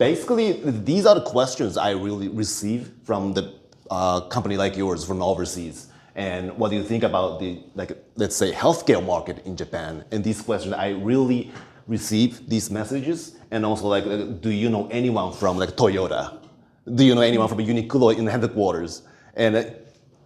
Basically, these are the questions I really receive from the company like yours from overseas. And what do you think about the, like, let's say, healthcare market in Japan? And these questions, I really receive these messages. And also, like, do you know anyone from like Toyota? Do you know anyone from Uniqlo in the headquarters? And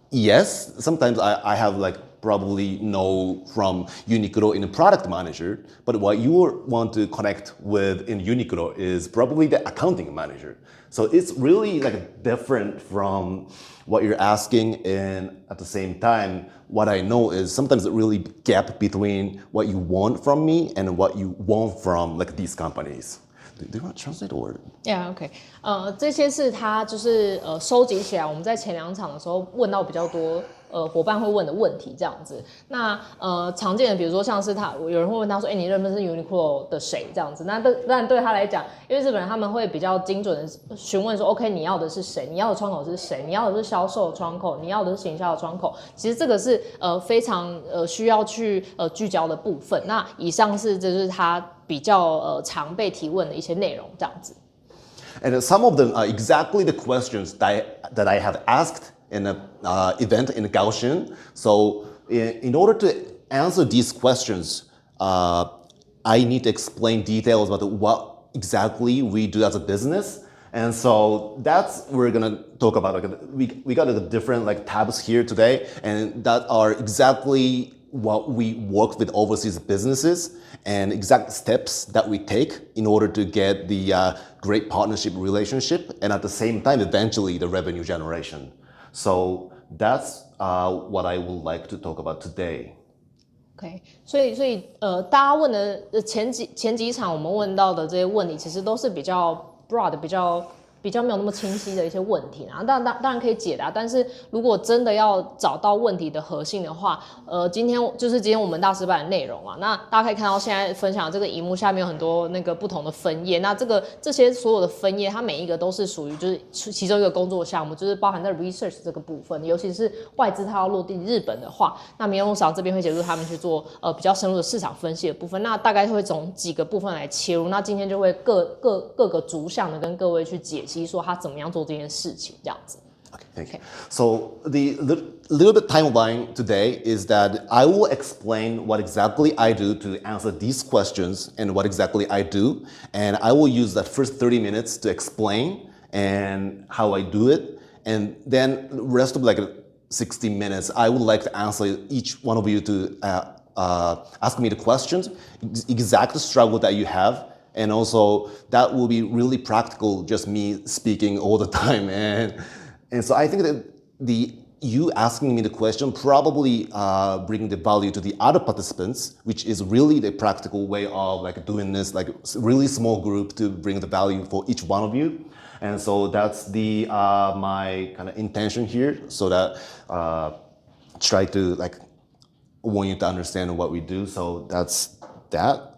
yes, sometimes I have like probably know from Uniqlo in a product manager, but what you want to connect with in Uniqlo is probably the accounting manager. So it's really like different from what you're asking, and at the same time, what I know is sometimes it really gap between what you want from me and what you want from like these companies. Do you want to translate or? Yeah, OK， 这些是他就是收集起来，我们在前2场的时候问到比较多伙伴会问的问题这样子。那常见的比如说像是有人会问他说，你认不认识 Uniqlo 的谁这样子？那当然对他来讲，因为日本人他们会比较精准的询问说 ，OK， 你要的是谁？你要的窗口是谁？你要的是销售窗口？你要的是行销的窗口？其实这个是非常需要去聚焦的部分。那以上是就是他比较常被提问的一些内容这样子。And some of them are exactly the questions that I have asked in an event in Kaohsiung. So in order to answer these questions, I need to explain details about what exactly we do as a business. And so that's we're gonna talk about. Like we got different like tabs here today, and that are exactly what we work with overseas businesses and exact steps that we take in order to get the great partnership relationship, and at the same time, eventually the revenue generation. So that's what I would like to talk about today. OK， 所以大家问的前几场我们问到的这些问题，其实都是比较 broad 比较没有那么清晰的一些问题啊，当然可以解答，但是如果真的要找到问题的核心的话，今天我们大师班的内容啊，那大家可以看到现在分享的这个萤幕下面有很多那个不同的分页，那这些所有的分页，它每一个都是属于就是其中一个工作项目，就是包含在 research 这个部分，尤其是外资它要落地日本的话，那明永赏这边会协助他们去做比较深入的市场分析的部分，那大概会从几个部分来切入，那今天就会各个逐项的跟各位去解析说他怎么样做这件事情这样子。Okay, thank you. So the little bit timeline today is that I will explain what exactly I do to answer these questions and what exactly I do, and I will use that first 30 minutes to explain and how I do it, and then the rest of like 60 minutes I would like to answer each one of you to ask me the questions, exact struggle that you have. And also that will be really practical, just me speaking all the time. And so I think that you asking me the question probably bring the value to the other participants, which is really the practical way of like doing this, like really small group to bring the value for each one of you. And so that's my kind of intention here, so that try to like want you to understand what we do. So that's that.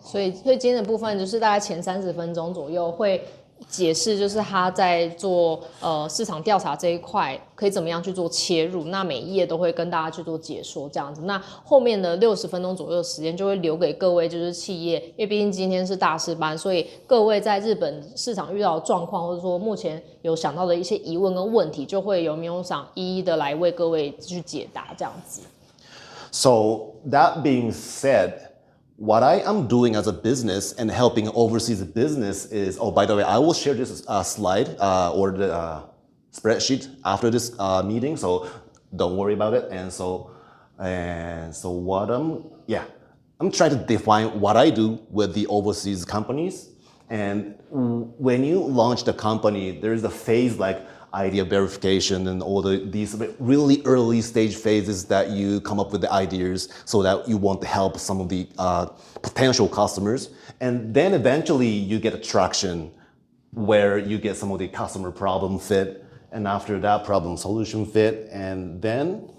所以今天的部分就是大概前30分钟左右会解释，就是他在做市场调查这一块可以怎么样去做切入，那每一页都会跟大家去做解说这样子。那后面的60分钟左右的时间就会留给各位就是企业，因为毕竟今天是大师班，所以各位在日本市场遇到的状况，或者说目前有想到的一些疑问跟问题，就会由明永赏一一的来为各位去解答这样子。So that being said,What I am doing as a business and helping overseas business is, oh, by the way, I will share this slide or the spreadsheet after this meeting, so don't worry about it. And so what I'm trying to define what I do with the overseas companies. And when you launch the company, there's a phase like idea verification and all these really early stage phases that you come up with the ideas so that you want to help some of the potential customers. And then eventually you get a traction where you get some of the customer problem fit, and after that problem solution fit, and then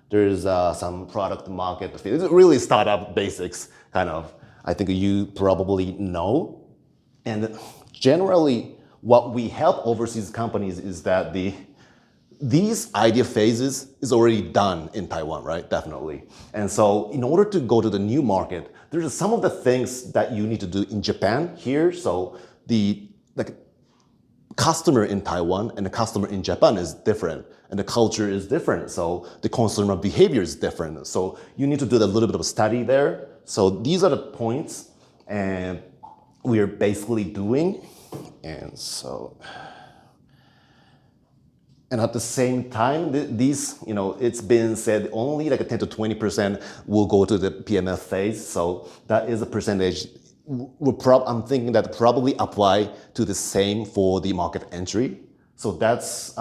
there's some product market fit. It's really startup basics kind of. I think you probably know. And generally, what we help overseas companies is that these idea phases is already done in Taiwan, right? Definitely. And so in order to go to the new market, there's some of the things that you need to do in Japan here. So the like customer in Taiwan and the customer in Japan is different, and the culture is different. So the consumer behavior is different. So you need to do a little bit of a study there. So these are the points, and we are basically doing. And so, and at the same time, these, it's been said only like a 10 to 20% will go to the PMF phase. So that is a percentage. I'm thinking that probably apply to the same for the market entry. So that's,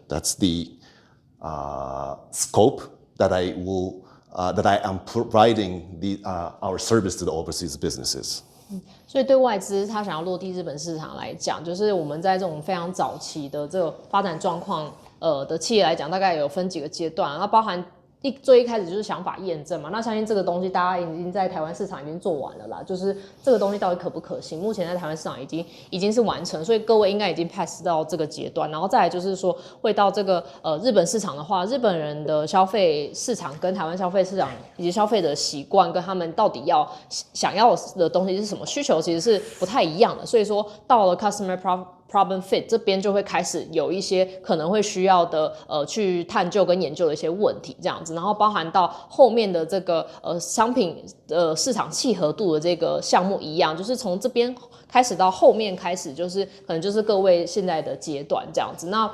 that's the scope that I am providing our service to the overseas businesses. 所以对外资他想要落地日本市场来讲，就是我们在这种非常早期的这个发展状况的企业来讲，大概有分几个阶段，那包含最一开始就是想法验证嘛，那相信这个东西大家已经在台湾市场已经做完了啦，就是这个东西到底可不可行，目前在台湾市场已经是完成，所以各位应该已经 pass 到这个阶段，然后再来就是说会到这个日本市场的话，日本人的消费市场跟台湾消费市场以及消费的习惯跟他们到底想要的东西是什么需求，其实是不太一样的，所以说到了 customer problem fit 这边就会开始有一些可能会需要的去探究跟研究的一些问题这样子，然后包含到后面的这个商品市场契合度的这个项目一样，就是从这边开始到后面开始就是可能就是各位现在的阶段这样子。那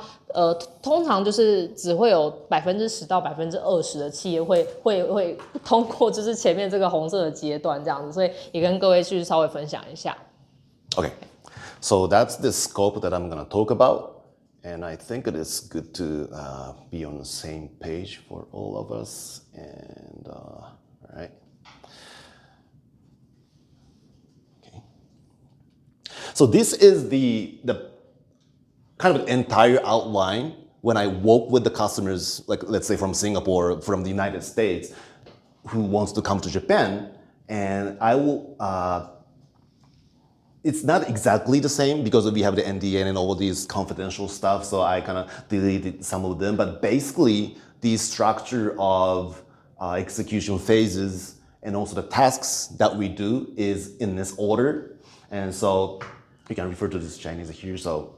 通常就是只会有10%到20%的企业会通过就是前面这个红色的阶段这样子，所以也跟各位去稍微分享一下。Okay. So that's the scope that I'm going to talk about, and I think it is good to be on the same page for all of us. And all right. Okay. So this is the kind of entire outline when I work with the customers, like let's say from Singapore, from the United States, who wants to come to Japan, and I will. It's not exactly the same because we have the NDA and all these confidential stuff, so I kind of deleted some of them. But basically, the structure of execution phases and also the tasks that we do is in this order. And so you can refer to this Chinese here. So,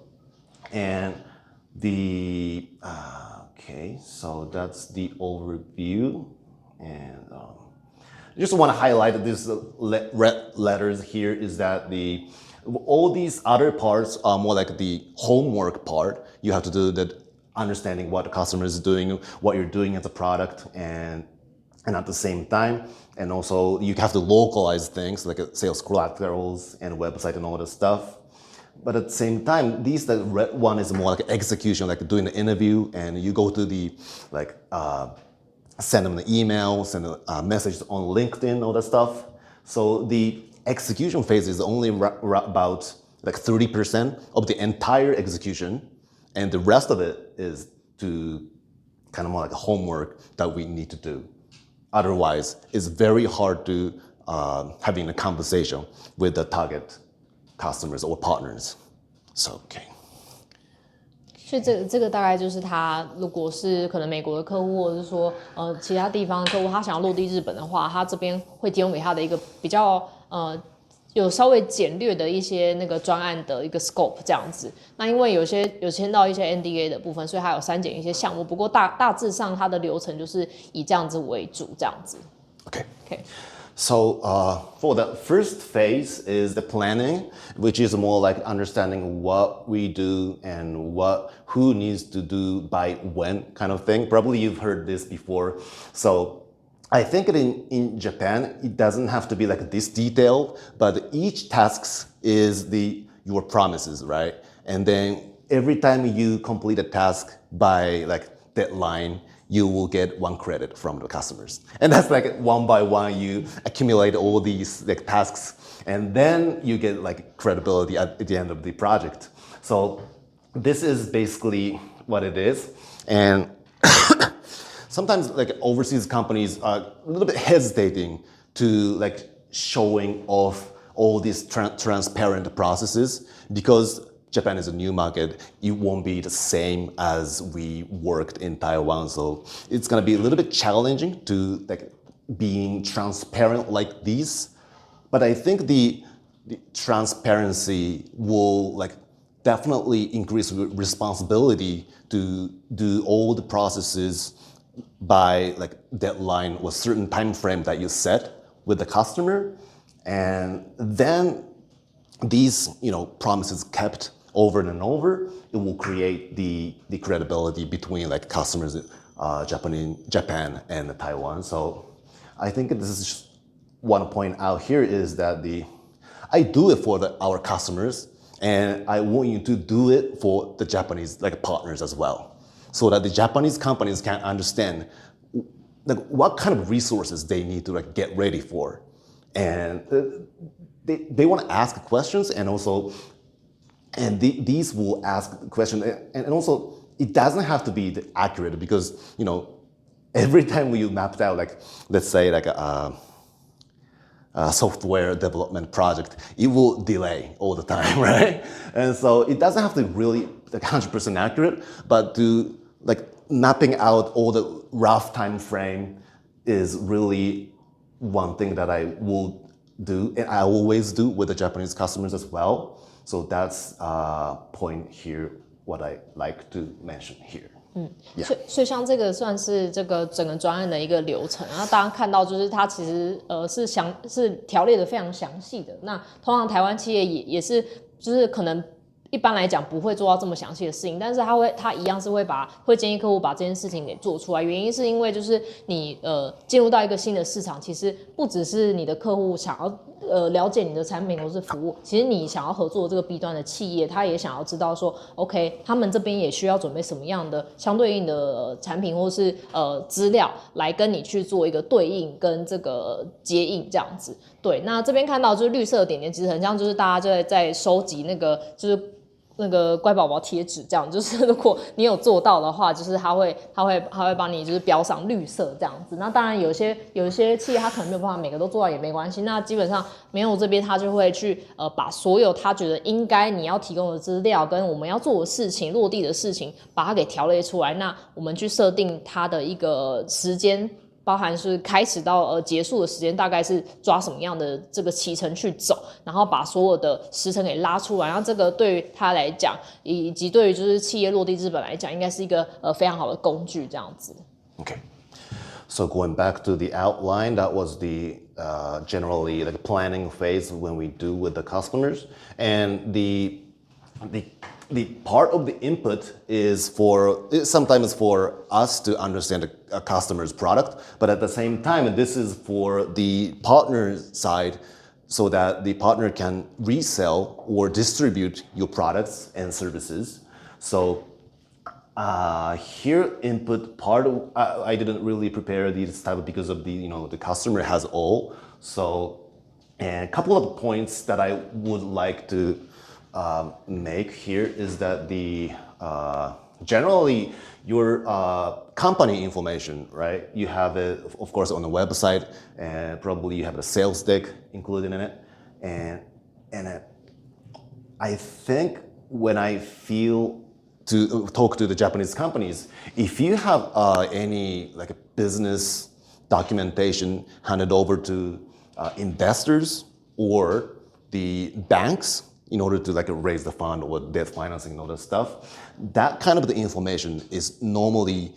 and the, okay, so that's the overview. And I just want to highlight that these red letters here is that all these other parts are more like the homework part. You have to do the understanding what the customer is doing, what you're doing as a product, and at the same time, and also you have to localize things like sales collaterals and website and all this stuff. But at the same time, the red one is more like execution, like doing the interview, and you go to the send them an email, send a message on LinkedIn, all that stuff. So the execution phase is only about like 30% of the entire execution, and the rest of it is to kind of more like homework that we need to do. Otherwise, it's very hard to having a conversation with the target customers or partners. So, okay. 所以这个大概就是他如果是可能美国的客户，或者是说其他地方的客户，他想要落地日本的话，他这边会提供给他的一个比较有稍微简略的一些那个专案的一个 scope 这样子。那因为有签到一些 NDA 的部分，所以他有删减一些项目。不过大致上它的流程就是以这样子为主，这样子。Okay. Okay. So for the first phase is the planning, which is more like understanding what we do and who needs to do by when kind of thing. Probably you've heard this before. So I think in Japan, it doesn't have to be like this detailed, but each task is your promises, right? And then every time you complete a task by like deadline, you will get 1 credit from the customers. And that's like one by one, you accumulate all these like tasks, and then you get like credibility at the end of the project. So this is basically what it is. And sometimes like overseas companies are a little bit hesitating to like showing off all these transparent processes because Japan is a new market. It won't be the same as we worked in Taiwan. So it's going to be a little bit challenging to like being transparent like this. But I think the the transparency will like definitely increase responsibility to do all the processes by like deadline or certain time frame that you set with the customer, and then these promises kept over and over, it will create the credibility between like customers, Japan and Taiwan. So I think this is just one point out here is that I do it for our customers, and I want you to do it for the Japanese like partners as well, so that the Japanese companies can understand like what kind of resources they need to like get ready for, and they want to ask questions, and also these will ask questions, and also it doesn't have to be accurate, because every time we mapped out like, let's say like a software development project, it will delay all the time, right? And so it doesn't have to really like 100% accurate, but to like mapping out all the rough time frame is really one thing that I will do, and I always do with the Japanese customers as well. So that's a point here, what I like to mention here. 所以像这个算是这个整个专案的一个流程，然后大家看到就是它其实是条列的非常详细的。那通常台湾企业也是就是可能一般来讲不会做到这么详细的事情，但是他一样是会建议客户把这件事情给做出来。原因是因为就是你进入到一个新的市场，其实不只是你的客户想要了解你的产品或是服务，其实你想要合作的这个 B 端的企业，他也想要知道说 OK 他们这边也需要准备什么样的相对应的产品或是资料来跟你去做一个对应跟这个接应这样子。对，那这边看到就是绿色的点点，其实很像就是大家就在收集那个就是那个乖宝宝贴纸，这样就是如果你有做到的话，就是他会帮你就是标上绿色这样子。那当然有些企业他可能没有办法每个都做到也没关系，那基本上没有这边他就会去把所有他觉得应该你要提供的资料跟我们要做的事情落地的事情把它给条列出来，那我们去设定它的一个时间。包含是开始到结束的时间，大概是抓什么样的这个期程去走，然后把所有的时程给拉出来，然后这个对于他来讲，以及对于就是企业落地资本来讲，应该是一个非常好的工具，这样子。Okay. So going back to the outline, that was the generally like planning phase when we do with the customers, and the part of the input is sometimes for us to understand a customer's product, but at the same time, this is for the partner side, so that the partner can resell or distribute your products and services. So here input part of, I didn't really prepare these type because of the customer has all. So, and a couple of points that I would like to make here is that generally your company information, right? You have it, of course, on the website, and probably you have a sales deck included in it. And I think when I feel to talk to the Japanese companies, if you have any like business documentation handed over to investors or the banks, in order to like raise the fund or debt financing and all that stuff, that kind of the information is normally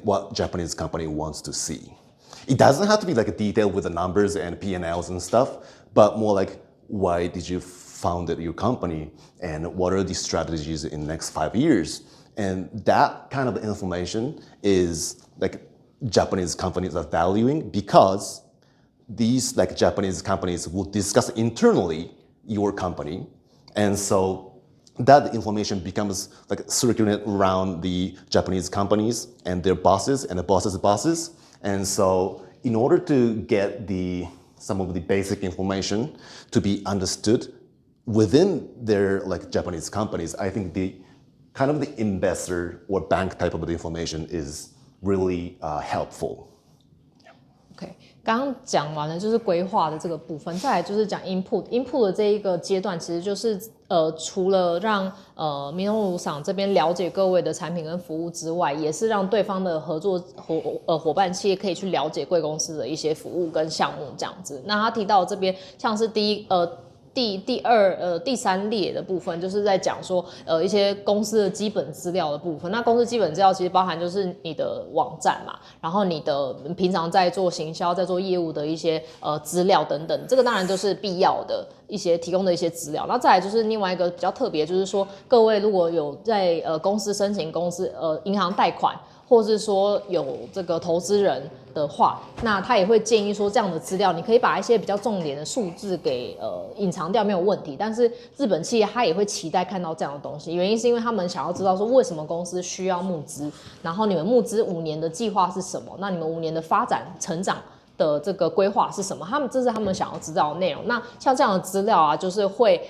what Japanese company wants to see. It doesn't have to be like a detail with the numbers and P&Ls and stuff, but more like, why did you founded your company and what are the strategies in the next 5 years? And that kind of information is like Japanese companies are valuing, because these like Japanese companies will discuss internally your company. And so that information becomes like circulated around the Japanese companies and their bosses and the bosses' bosses. And so in order to get some of the basic information to be understood within their like Japanese companies, I think the kind of the investor or bank type of the information is really helpful. OK， 刚刚讲完了就是规划的这个部分，再来就是讲 input 的这一个阶段，其实就是除了让民众鲁厂这边了解各位的产品跟服务之外，也是让对方的合作伙伴企业可以去了解贵公司的一些服务跟项目这样子。那他提到这边像是第三列的部分，就是在讲说一些公司的基本资料的部分。那公司基本资料其实包含就是你的网站嘛，然后你的平常在做行销、在做业务的一些资料等等，这个当然都是必要的一些提供的一些资料。那再来就是另外一个比较特别，就是说各位如果有在公司申请银行贷款，或是说有这个投资人的话，那他也会建议说这样的资料，你可以把一些比较重点的数字给隐藏掉，没有问题。但是日本企业他也会期待看到这样的东西，原因是因为他们想要知道说为什么公司需要募资，然后你们募资5年的计划是什么，那你们5年的发展成长的这个规划是什么？这是他们想要知道的内容。那像这样的资料啊，就是会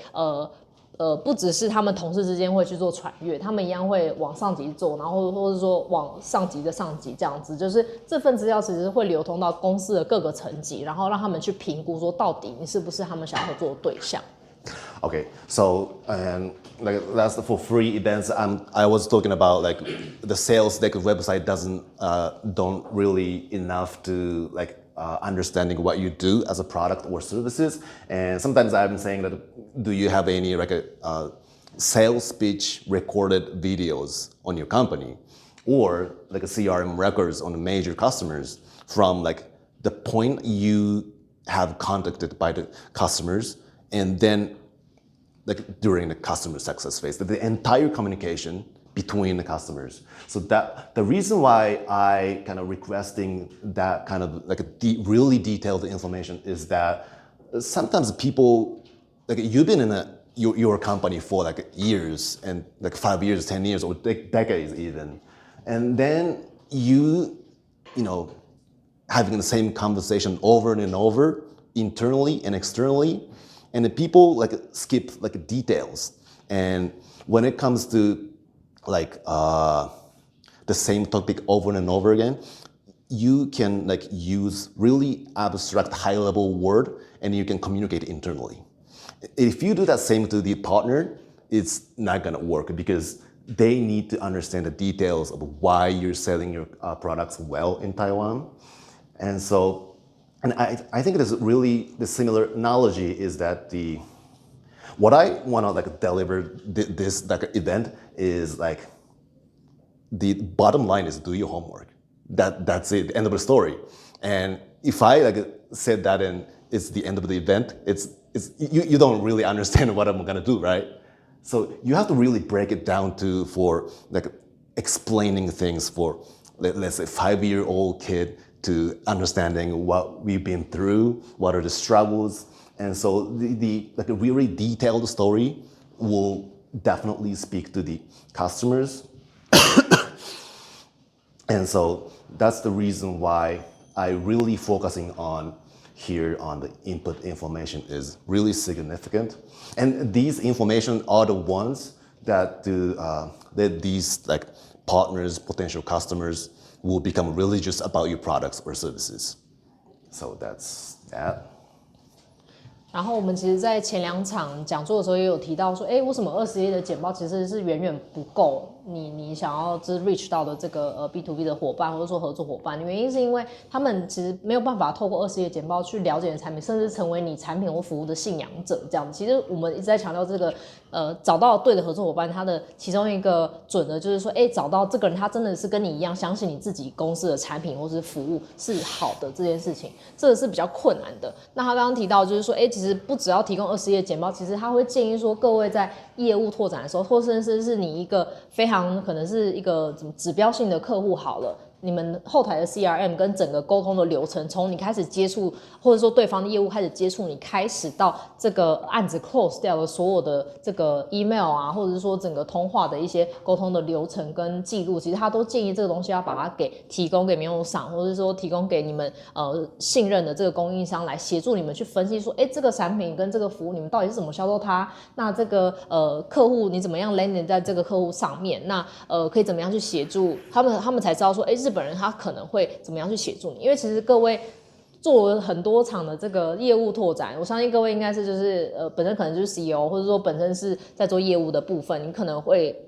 不只是他们同事之间会去做传阅，他们一样会往上级做，然后或者说往上级的上级这样子，就是这份资料其实会流通到公司的各个层级，然后让他们去评估说到底你是不是他们想要合作的对象。Okay, so like that's for free events. I was talking about like the sales deck website don't really enough to like understanding what you do as a product or services. And sometimes I've been saying that, do you have any like a sales speech recorded videos on your company, or like a CRM records on the major customers from like the point you have contacted by the customers, and then like during the customer success phase, the entire communication between the customers. So that the reason why I kind of requesting that kind of like really detailed information is that sometimes people, like you've been in your company for like years and like 5 years, 10 years, or decades even, and then you know having the same conversation over and over internally and externally, and the people like skip like details. And when it comes to like the same topic over and over again, you can like use really abstract high level word and you can communicate internally. If you do that same to the partner, it's not gonna work because they need to understand the details of why you're selling your products well in Taiwan. And so, and I think it is really the similar analogy is that what I want to like deliver this like event is like the bottom line is do your homework. That's it, the end of the story. And if I like said that and it's the end of the event, it's you don't really understand what I'm gonna do, right? So you have to really break it down for like explaining things for let's say 5-year-old kid to understanding what we've been through, what are the struggles. And so the like a really detailed story will definitely speak to the customers. And so that's the reason why I really focusing on here on the input information is really significant. And these information are the ones that that these like partners, potential customers will become religious about your products or services. So that's that. 然后我们其实，在前2场讲座的时候也有提到说，为什么20页的简报其实是远远不够你想要就是 reach 到的这个B to B 的伙伴或者说合作伙伴，原因是因为他们其实没有办法透过20页简报去了解你的产品，甚至成为你产品或服务的信仰者这样子。其实我们一直在强调这个找到对的合作伙伴，他的其中一个准则就是说，找到这个人他真的是跟你一样相信你自己公司的产品或是服务是好的这件事情，这个是比较困难的。那他刚刚提到就是说，其实不只要提供20页简报，其实他会建议说，各位在业务拓展的时候，或甚至是你一个非常可能是一个指标性的客户好了，你们后台的 CRM 跟整个沟通的流程，从你开始接触，或者说对方的业务开始接触你，开始到这个案子 close 掉的所有的这个 email 啊，或者是说整个通话的一些沟通的流程跟记录，其实他都建议这个东西要把它提供给民用厂，或者是说提供给你们信任的这个供应商来协助你们去分析说，这个产品跟这个服务你们到底是怎么销售它，那这个客户你怎么样 landing 在这个客户上面，那可以怎么样去协助他们才知道说，日本人他可能会怎么样去协助你，因为其实各位做了很多场的这个业务拓展，我相信各位应该是就是本身可能就是 CEO， 或者说本身是在做业务的部分，你可能会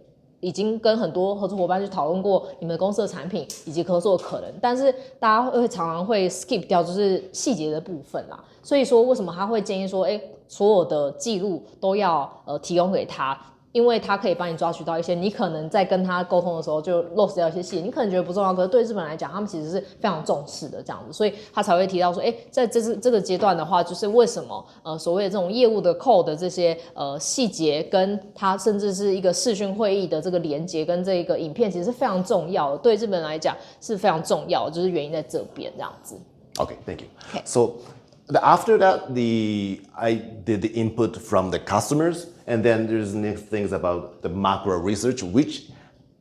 已经跟很多合作伙伴去讨论过你们公司的产品以及合作的可能，但是大家会常常会 skip 掉就是细节的部分啦。所以说为什么他会建议说，所有的记录都要提供给他？因为他可以帮你抓取到一些你可能在跟他沟通的时候就 lost 掉一些细节，你可能觉得不重要，可是对日本人来讲，他们其实是非常重视的这样子，所以他才会提到说，在这个阶段的话，就是为什么所谓的这种业务的 code 的这些细节，跟他甚至是一个视讯会议的这个连接跟这个影片，其实是非常重要的，对日本人来讲是非常重要的，就是原因在这边这样子。Okay, thank you. Okay. So after that, I did the input from the customers, and then there's next things about the macro research, which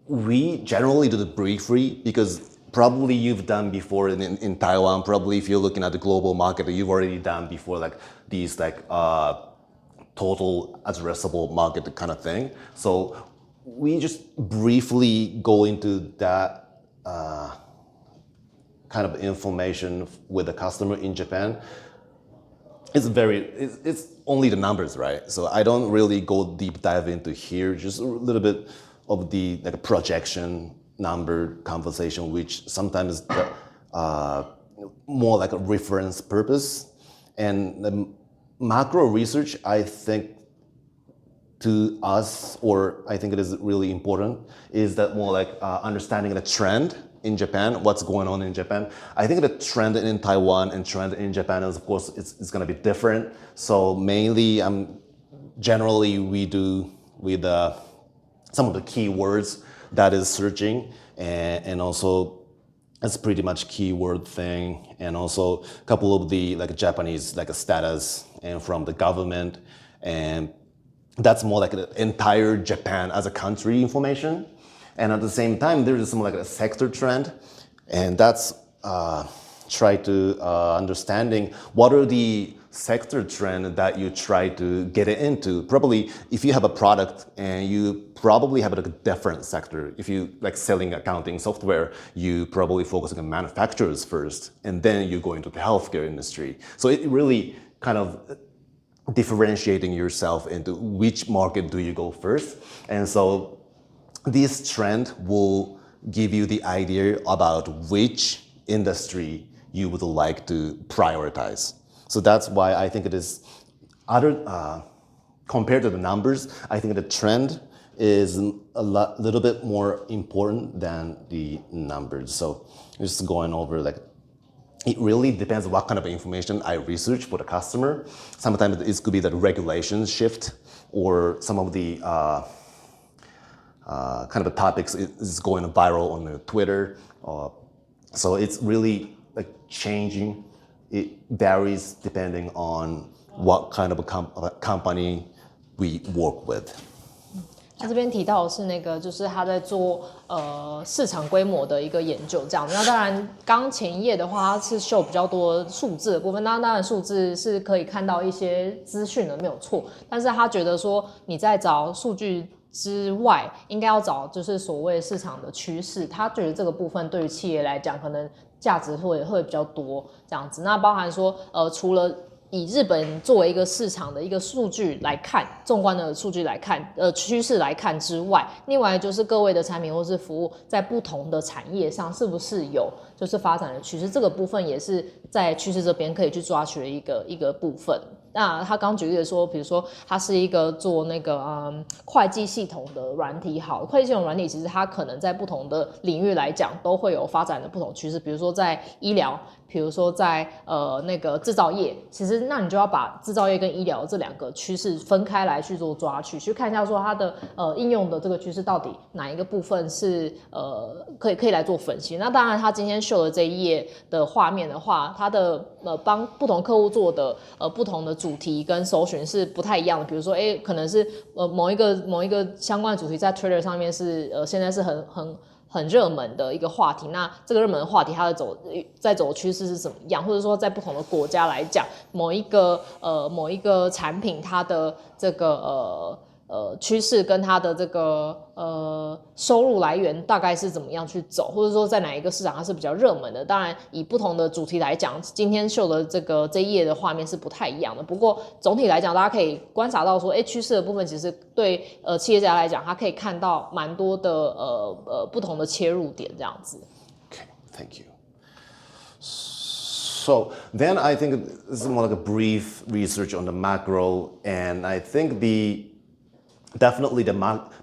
we generally do the briefly because probably you've done before in Taiwan. Probably if you're looking at the global market, you've already done before like these total addressable market kind of thing. So we just briefly go into that kind of information with the customer in Japan. It's only the numbers, right? So I don't really go deep dive into here, just a little bit of the like projection number conversation, which sometimes more like a reference purpose. And the macro research, I think to us, or I think it is really important, is that more like understanding the trend in Japan, what's going on in Japan. I think the trend in Taiwan and trend in Japan is, of course, it's going to be different. So mainly, generally we do with some of the keywords that is searching, and also it's pretty much keyword thing, and also a couple of the like Japanese like a status and from the government, and that's more like the entire Japan as a country information. And at the same time, there is some like a sector trend, and that's try to understanding what are the sector trend that you try to get into. Probably if you have a product and you probably have like a different sector. If you like selling accounting software, you probably focus on manufacturers first, and then you go into the healthcare industry. So it really kind of differentiating yourself into which market do you go first. And so this trend will give you the idea about which industry you would like to prioritize. So that's why I think it is compared to the numbers, I think the trend is little bit more important than the numbers. So just going over like, it really depends what kind of information I research for the customer. Sometimes it could be that regulations shift, or some of the kind of topics is going viral on the Twitter. So it's really like changing. It varies depending on what kind of a company we work with. 他这边提到的是那个，就是他在做市场规模的一个研究这样。那当然，刚前一页的话，它是秀比较多数字的部分。那当然数字是可以看到一些资讯的，没有错。但是他觉得说，你在找数据之外，应该要找就是所谓市场的趋势。他觉得这个部分对于企业来讲，可能价值会比较多这样子。那包含说，除了以日本作为一个市场的一个数据来看，纵观的数据来看，趋势来看之外，另外就是各位的产品或是服务在不同的产业上是不是有就是发展的趋势，这个部分也是在趋势这边可以去抓取的一个部分。那他刚举例的说，比如说他是一个做那个会计系统的软体，好，会计系统软体其实它可能在不同的领域来讲都会有发展的不同趋势，比如说在医疗，比如说在那个制造业，其实那你就要把制造业跟医疗这两个趋势分开来去做抓取，去看一下说它的应用的这个趋势到底哪一个部分是可以来做分析。那当然他今天秀的这一页的画面的话，它的帮不同客户做的不同的主题跟搜寻是不太一样的，比如说可能是某一个相关的主题在 Twitter 上面是现在是很热门的一个话题，那这个热门的话题它在走趋势是怎么样，或者说在不同的国家来讲，某一个产品它的这个趋势跟它的这个收入来源大概是怎么样去走，或者说在哪一个市场它是比较热门的。当然，以不同的主题来讲，今天秀的这一页的画面是不太一样的。不过总体来讲，大家可以观察到说，趋势的部分其实对企业家来讲，他可以看到蛮多的不同的切入点这样子。Okay, thank you. So then I think this is more like a brief research on the macro, and I think definitely the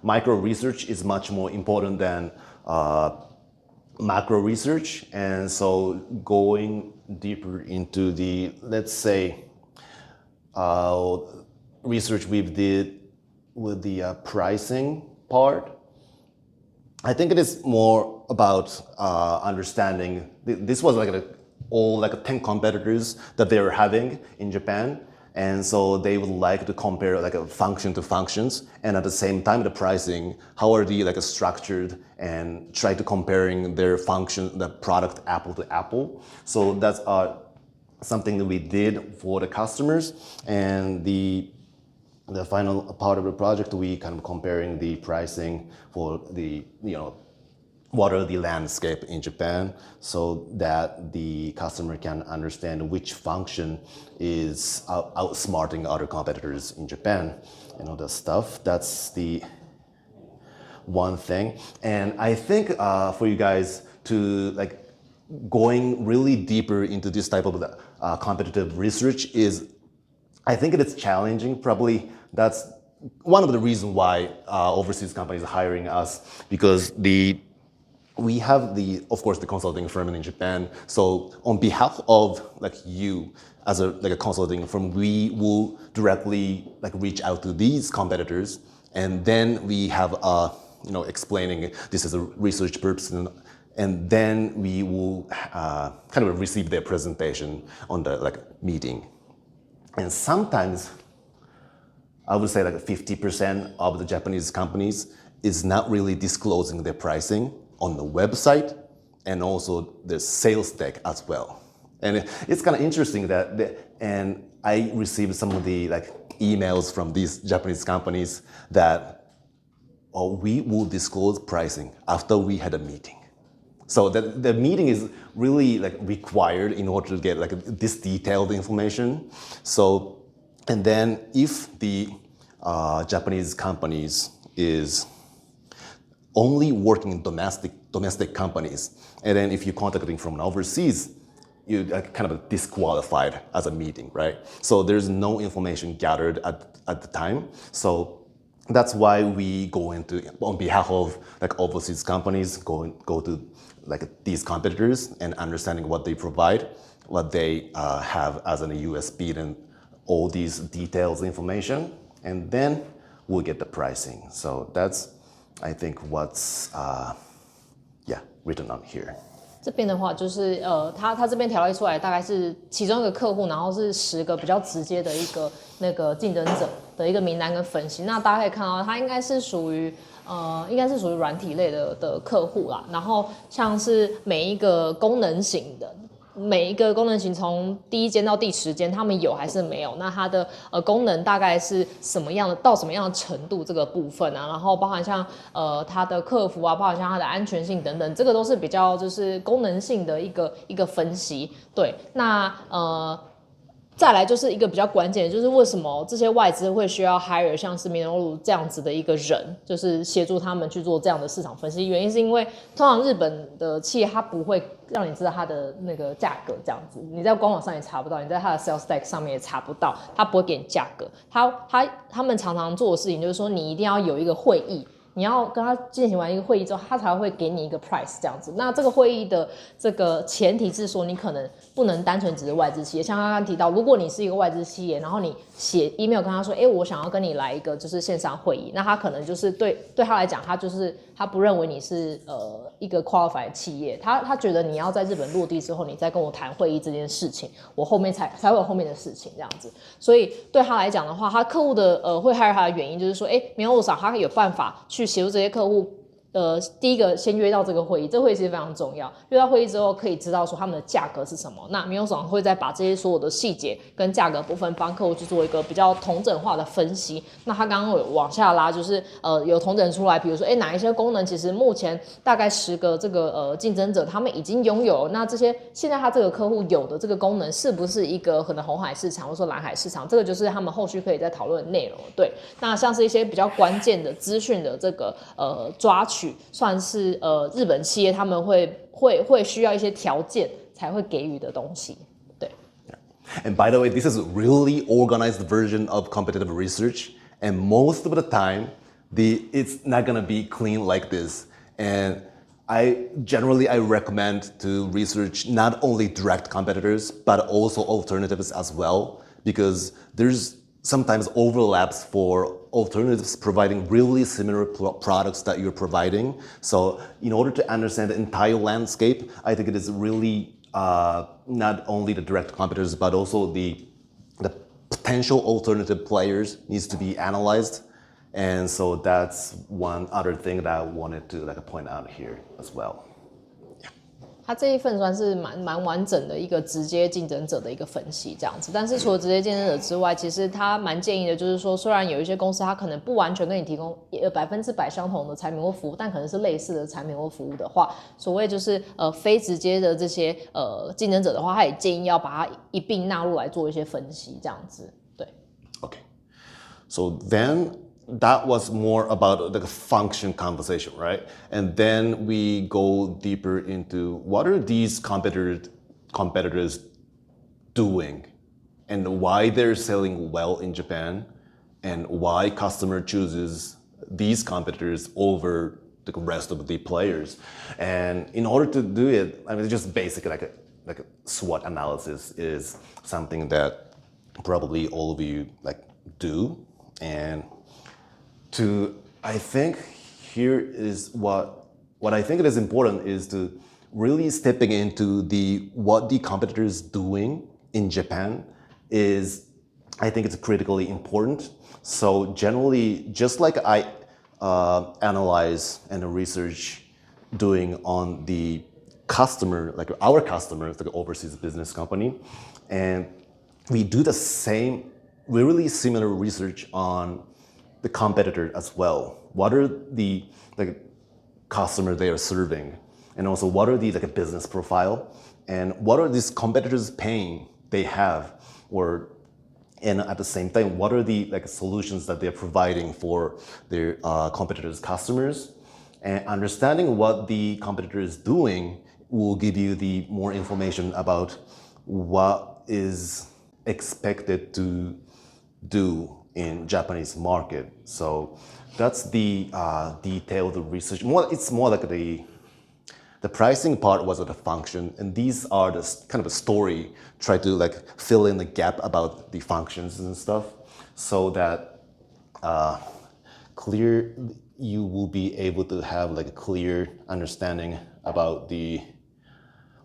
micro research is much more important than macro research. And so going deeper into the, let's say, research we did with the pricing part, I think it is more about understanding. This was like all like 10 competitors that they were having in Japan. And so they would like to compare like a function to functions, and at the same time the pricing, how are they like structured, and try to comparing their function, the product apple to apple. So that's something that we did for the customers. And the final part of the project, we kind of comparing the pricing for the, what are the landscape in Japan, so that the customer can understand which function is outsmarting other competitors in Japan, the stuff. That's the one thing. And I think for you guys to like going really deeper into this type of competitive research is, I think it is challenging. Probably that's one of the reasons why overseas companies are hiring us, because we have of course the consulting firm in Japan. So on behalf of like you as a consulting firm, we will directly like reach out to these competitors, and then we have explaining this is a research purpose, and then we will kind of receive their presentation on the like meeting. And sometimes I would say like 50% of the Japanese companies is not really disclosing their pricing on the website, and also the sales deck as well. And it's kind of interesting and I received some of the like emails from these Japanese companies that we will disclose pricing after we had a meeting. So the meeting is really like required in order to get like this detailed information. So, and then if the Japanese companies is only working in domestic companies, and then if you're contacting from overseas, you're kind of disqualified as a meeting, right? So there's no information gathered at the time. So that's why we go into, on behalf of like overseas companies, go to like these competitors and understanding what they provide, what they have as an USP, and all these details information, and then we'll get the pricing. So that's, I think, what's written on here. 这边的话就是他这边条列出来大概是其中一个客户，然后是10个比较直接的一个那个竞争者的一个名单跟分析。那大家可以看到，它应该是属于软体类的客户啦。然后像是每一个功能型的。每一个功能型从第1间到第10间，他们有还是没有？那它的功能大概是什么样的，到什么样的程度这个部分啊？然后包含像它的客服啊，包含像它的安全性等等，这个都是比较就是功能性的一个分析。对，那再来就是一个比较关键的，就是为什么这些外资会需要 hire 像是米诺鲁这样子的一个人，就是协助他们去做这样的市场分析。原因是因为通常日本的企业它不会让你知道它的那个价格这样子，你在官网上也查不到，你在它的 sales deck 上面也查不到，它不会给你价格。他们常常做的事情就是说，你一定要有一个会议。你要跟他进行完一个会议之后，他才会给你一个 price 这样子。那这个会议的这个前提是说，你可能不能单纯只是外资企业。像刚刚提到，如果你是一个外资企业，然后你写 email 跟他说，我想要跟你来一个就是线上会议，那他可能就是对他来讲，他不认为你是一个 qualified 企业，他觉得你要在日本落地之后，你再跟我谈会议这件事情，我后面才会有后面的事情这样子。所以对他来讲的话，他客户的会 hire 他的原因就是说，米诺鲁桑他有办法去协助这些客户第一个先约到这个会议，这个会议其实非常重要。约到会议之后，可以知道说他们的价格是什么。那民用总会再把这些所有的细节跟价格部分帮客户去做一个比较统整化的分析。那他刚刚有往下拉，就是有统整出来，比如说哪一些功能其实目前大概10个这个竞争者他们已经拥有了，那这些现在他这个客户有的这个功能是不是一个可能红海市场或者说蓝海市场，这个就是他们后续可以再讨论的内容。对，那像是一些比较关键的资讯的这个抓取。算是日本企业他们会需要一些条件才会给予的东西，对。And by the way, this is a really organized version of competitive research, and most of the time, it's not gonna be clean like this. And I recommend to research not only direct competitors but also alternatives as well, because there's sometimes overlaps for alternatives providing really similar products that you're providing. So in order to understand the entire landscape, I think it is really not only the direct competitors, but also the potential alternative players needs to be analyzed. And so that's one other thing that I wanted to point out here as well. 它这一份算是蛮完整的一个直接竞争者的一个分析这样子，但是除了直接竞争者之外，其实他蛮建议的就是说，虽然有一些公司它可能不完全跟你提供100%相同的产品或服务，但可能是类似的产品或服务的话，所谓就是非直接的这些竞争者的话，他也建议要把它一并纳入来做一些分析这样子，对。Okay, so then that was more about the function conversation, right? And then we go deeper into what are these competitors doing and why they're selling well in Japan and why customer chooses these competitors over the rest of the players. And in order to do it, I mean, just basically like a SWOT analysis is something that probably all of you do. And I think here is what I think it is important is to really stepping into what the competitors doing in Japan is, I think it's critically important. So generally, just like I analyze and research doing on the customer, like our customers, like overseas business company, and we do the same, really similar research on the competitor as well. What are the customer they are serving, and also what are the business profile, and what are these competitors paying they have, and at the same time, what are the solutions that they're providing for their competitors' customers, and understanding what the competitor is doing will give you the more information about what is expected to do in Japanese market. So that's the detailed research. It's more like the pricing part was the function, and these are the kind of a story, try to fill in the gap about the functions and stuff, so that you will be able to have a clear understanding about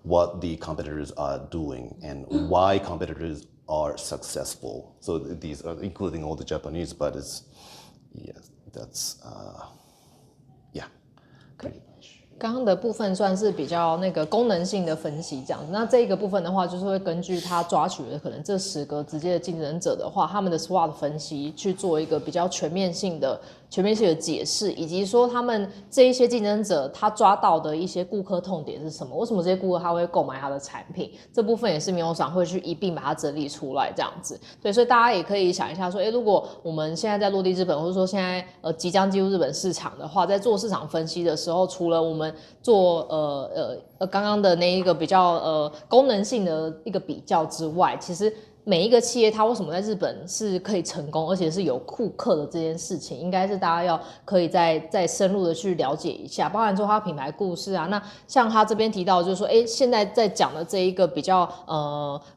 what the competitors are doing and why competitors are successful. So these are including all the Japanese, but that's pretty much. 刚刚的部分算是比较功能性的分析这样子，那这一个部分的话，就是会根据他抓取的可能这10个直接的竞争者的话，他们的 SWOT 分析去做一个比较全面性的解释，以及说他们这一些竞争者他抓到的一些顾客痛点是什么，为什么这些顾客他会购买他的产品，这部分也是民友长会去一并把它整理出来这样子。对，所以大家也可以想一下说，如果我们现在在落地日本，或者说现在即将进入日本市场的话，在做市场分析的时候，除了我们做刚刚的那一个比较功能性的一个比较之外，其实每一个企业它为什么在日本是可以成功，而且是有顾客的这件事情，应该是大家可以再深入的去了解一下，包含说它品牌故事啊。那像他这边提到就是说，现在在讲的这一个比较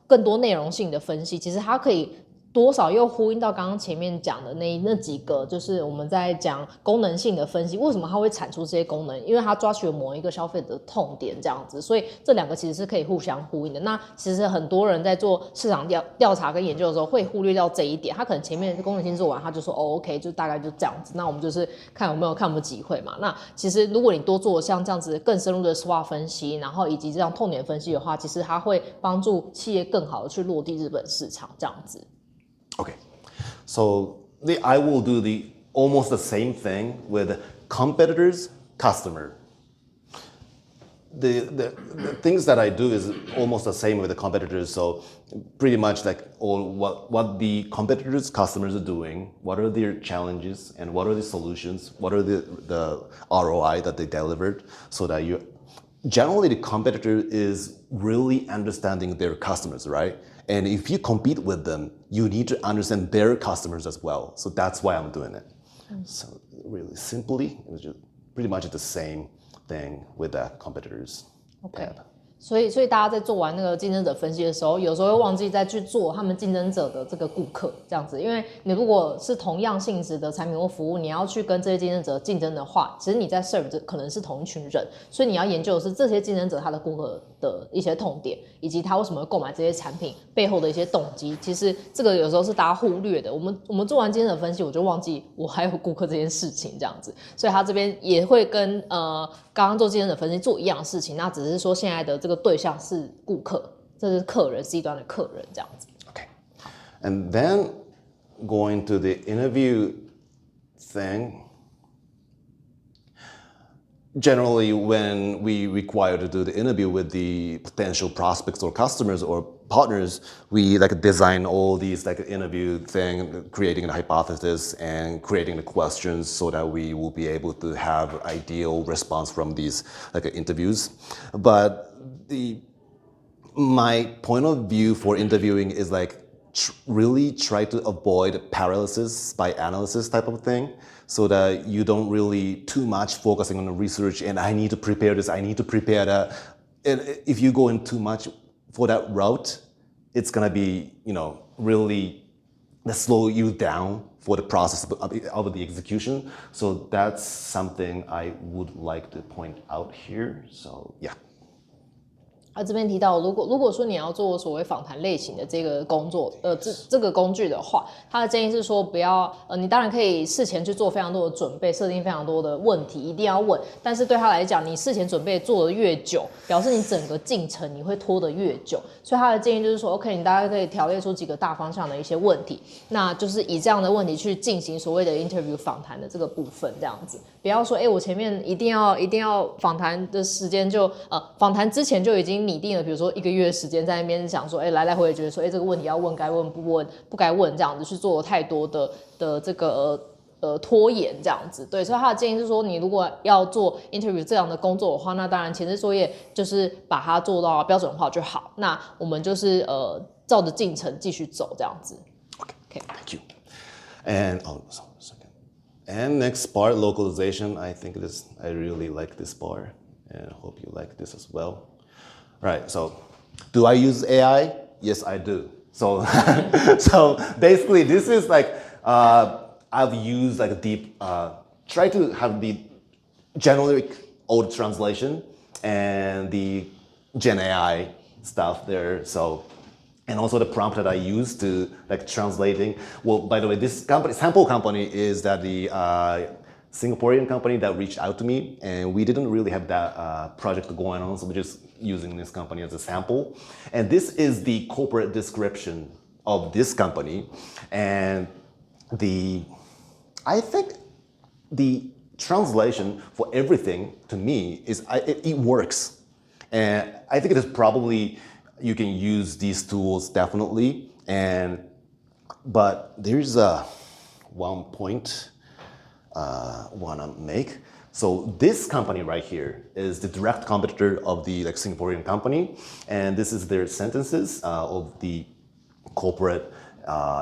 更多内容性的分析，其实它可以多少又呼应到刚刚前面讲的那几个，就是我们在讲功能性的分析，为什么它会产出这些功能？因为它抓取了某一个消费者的痛点，这样子，所以这两个其实是可以互相呼应的。那其实很多人在做市场调查跟研究的时候，会忽略掉这一点。他可能前面功能性做完，他就说哦 OK，就大概就这样子。那我们就是看有没有机会嘛。那其实如果你多做像这样子更深入的 SWOT 分析，然后以及这样痛点分析的话，其实它会帮助企业更好的去落地日本市场，这样子。Okay, so I will do almost the same thing with competitors, customer. The things that I do is almost the same with the competitors. So pretty much like what the competitors' customers are doing, what are their challenges, and what are the solutions, what are the ROI that they delivered, so that you generally the competitor is really understanding their customers, right? And if you compete with them, you need to understand their customers as well. So that's why I'm doing it. So really simply, it was just pretty much the same thing with the competitors. Okay. 所以大家在做完那个竞争者分析的时候，有时候会忘记再去做他们竞争者的这个顾客这样子，因为你如果是同样性质的产品或服务，你要去跟这些竞争者竞争的话，其实你在 serve 可能是同一群人，所以你要研究的是这些竞争者他的顾客的一些痛点，以及他为什么会购买这些产品背后的一些动机。其实这个有时候是大家忽略的。我们做完竞争者分析，我就忘记我还有顾客这件事情这样子，所以他这边也会跟刚刚做竞争者分析做一样的事情，那只是说现在的这个对象是顾客，这是客人，C 端的客人这样子。Okay, and then going to the interview thing. Generally, when we require to do the interview with the potential prospects or customers or partners, we like design all these like interview thing, creating a hypothesis and creating the questions so that we will be able to have ideal response from these like interviews. But my point of view for interviewing is like really try to avoid paralysis by analysis type of thing, so that you don't really too much focusing on the research and I need to prepare this, I need to prepare that. And if you go in too much for that route, it's gonna be, really slow you down for the process of the execution. So that's something I would like to point out here. So yeah. 这边提到，如果说你要做所谓访谈类型的这个工作，这个工具的话，他的建议是说不要，你当然可以事前去做非常多的准备，设定非常多的问题，一定要问。但是对他来讲，你事前准备做的越久，表示你整个进程你会拖得越久。所以他的建议就是说 ，OK， 你大概可以条列出几个大方向的一些问题，那就是以这样的问题去进行所谓的 interview 访谈的这个部分，这样子。不要说，我前面一定要访谈的时间就访谈之前就已经拟定了，比如说1个月的时间在那边想说，来回觉得说，这个问题要问，该问不问，不该问这样子，去做太多的这个拖延这样子。对，所以他的建议是说，你如果要做 interview 这样的工作的话，那当然前置作业就是把它做到标准化就好。那我们就是照着进程继续走这样子。Okay. Thank you. And And next part, localization. I really like this part, and I hope you like this as well. Right, so do I use AI? Yes, I do. So, so basically this is like, I've used like a deep, try to have the generic old translation and the Gen AI stuff there. So, and also the prompt that I use to like translating. Well, by the way, this sample company is that the Singaporean company that reached out to me, and we didn't really have that project going on, so we're just using this company as a sample. And this is the corporate description of this company, and I think the translation for everything to me is it works, and I think it is probably. You can use these tools definitely, but there's one point wanna make. So this company right here is the direct competitor of the Singaporean company, and this is their sentences of the corporate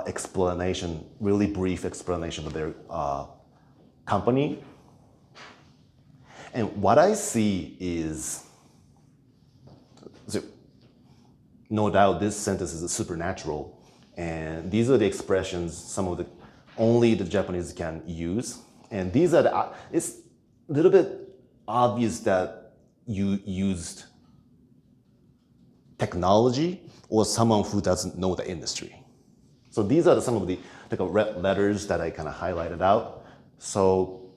explanation, really brief explanation of their company. And what I see is. So, no doubt this sentence is supernatural, And these are the expressions, some of the only the Japanese can use. And these are the, it's a little bit obvious that you used technology or someone who doesn't know the industry. So these are some of the like red letters that I kind of highlighted out. So,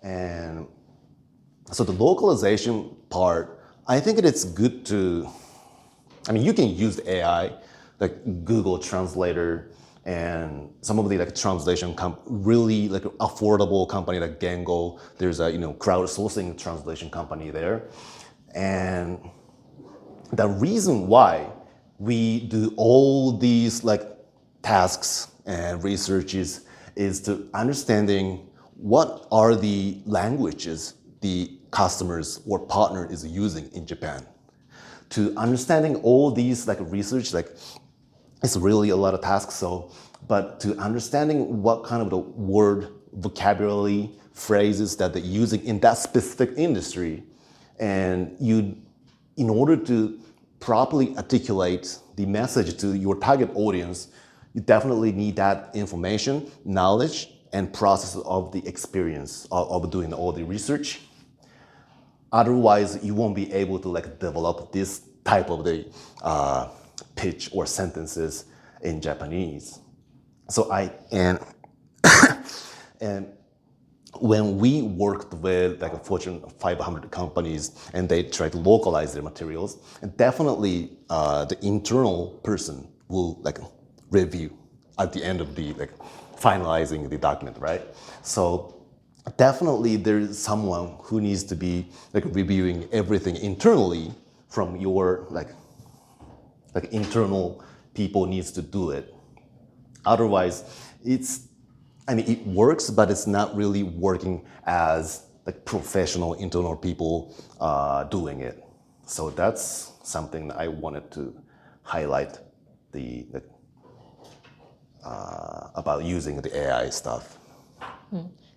and so the localization part, I think it's good to, I mean, you can use the AI, like Google Translator, and some of the like translation really like affordable company like Gengo. There's a crowdsourcing translation company there, and the reason why we do all these like tasks and researches is to understanding what are the languages the customers or partner is using in Japan. To understanding all these like research, like it's really a lot of tasks. So, but to understanding what kind of the word vocabulary phrases that they're using in that specific industry, and you, in order to properly articulate the message to your target audience, you definitely need that information, knowledge, and process of the experience of doing all the research. Otherwise, you won't be able to like develop this type of the pitch or sentences in Japanese. So and when we worked with like a Fortune 500 companies and they try to localize their materials, and definitely the internal person will like review at the end of the like finalizing the document, right? So definitely there's someone who needs to be like reviewing everything internally from your like internal people needs to do it. Otherwise, it works, but it's not really working as like professional internal people doing it. So that's something that I wanted to highlight about using the AI stuff.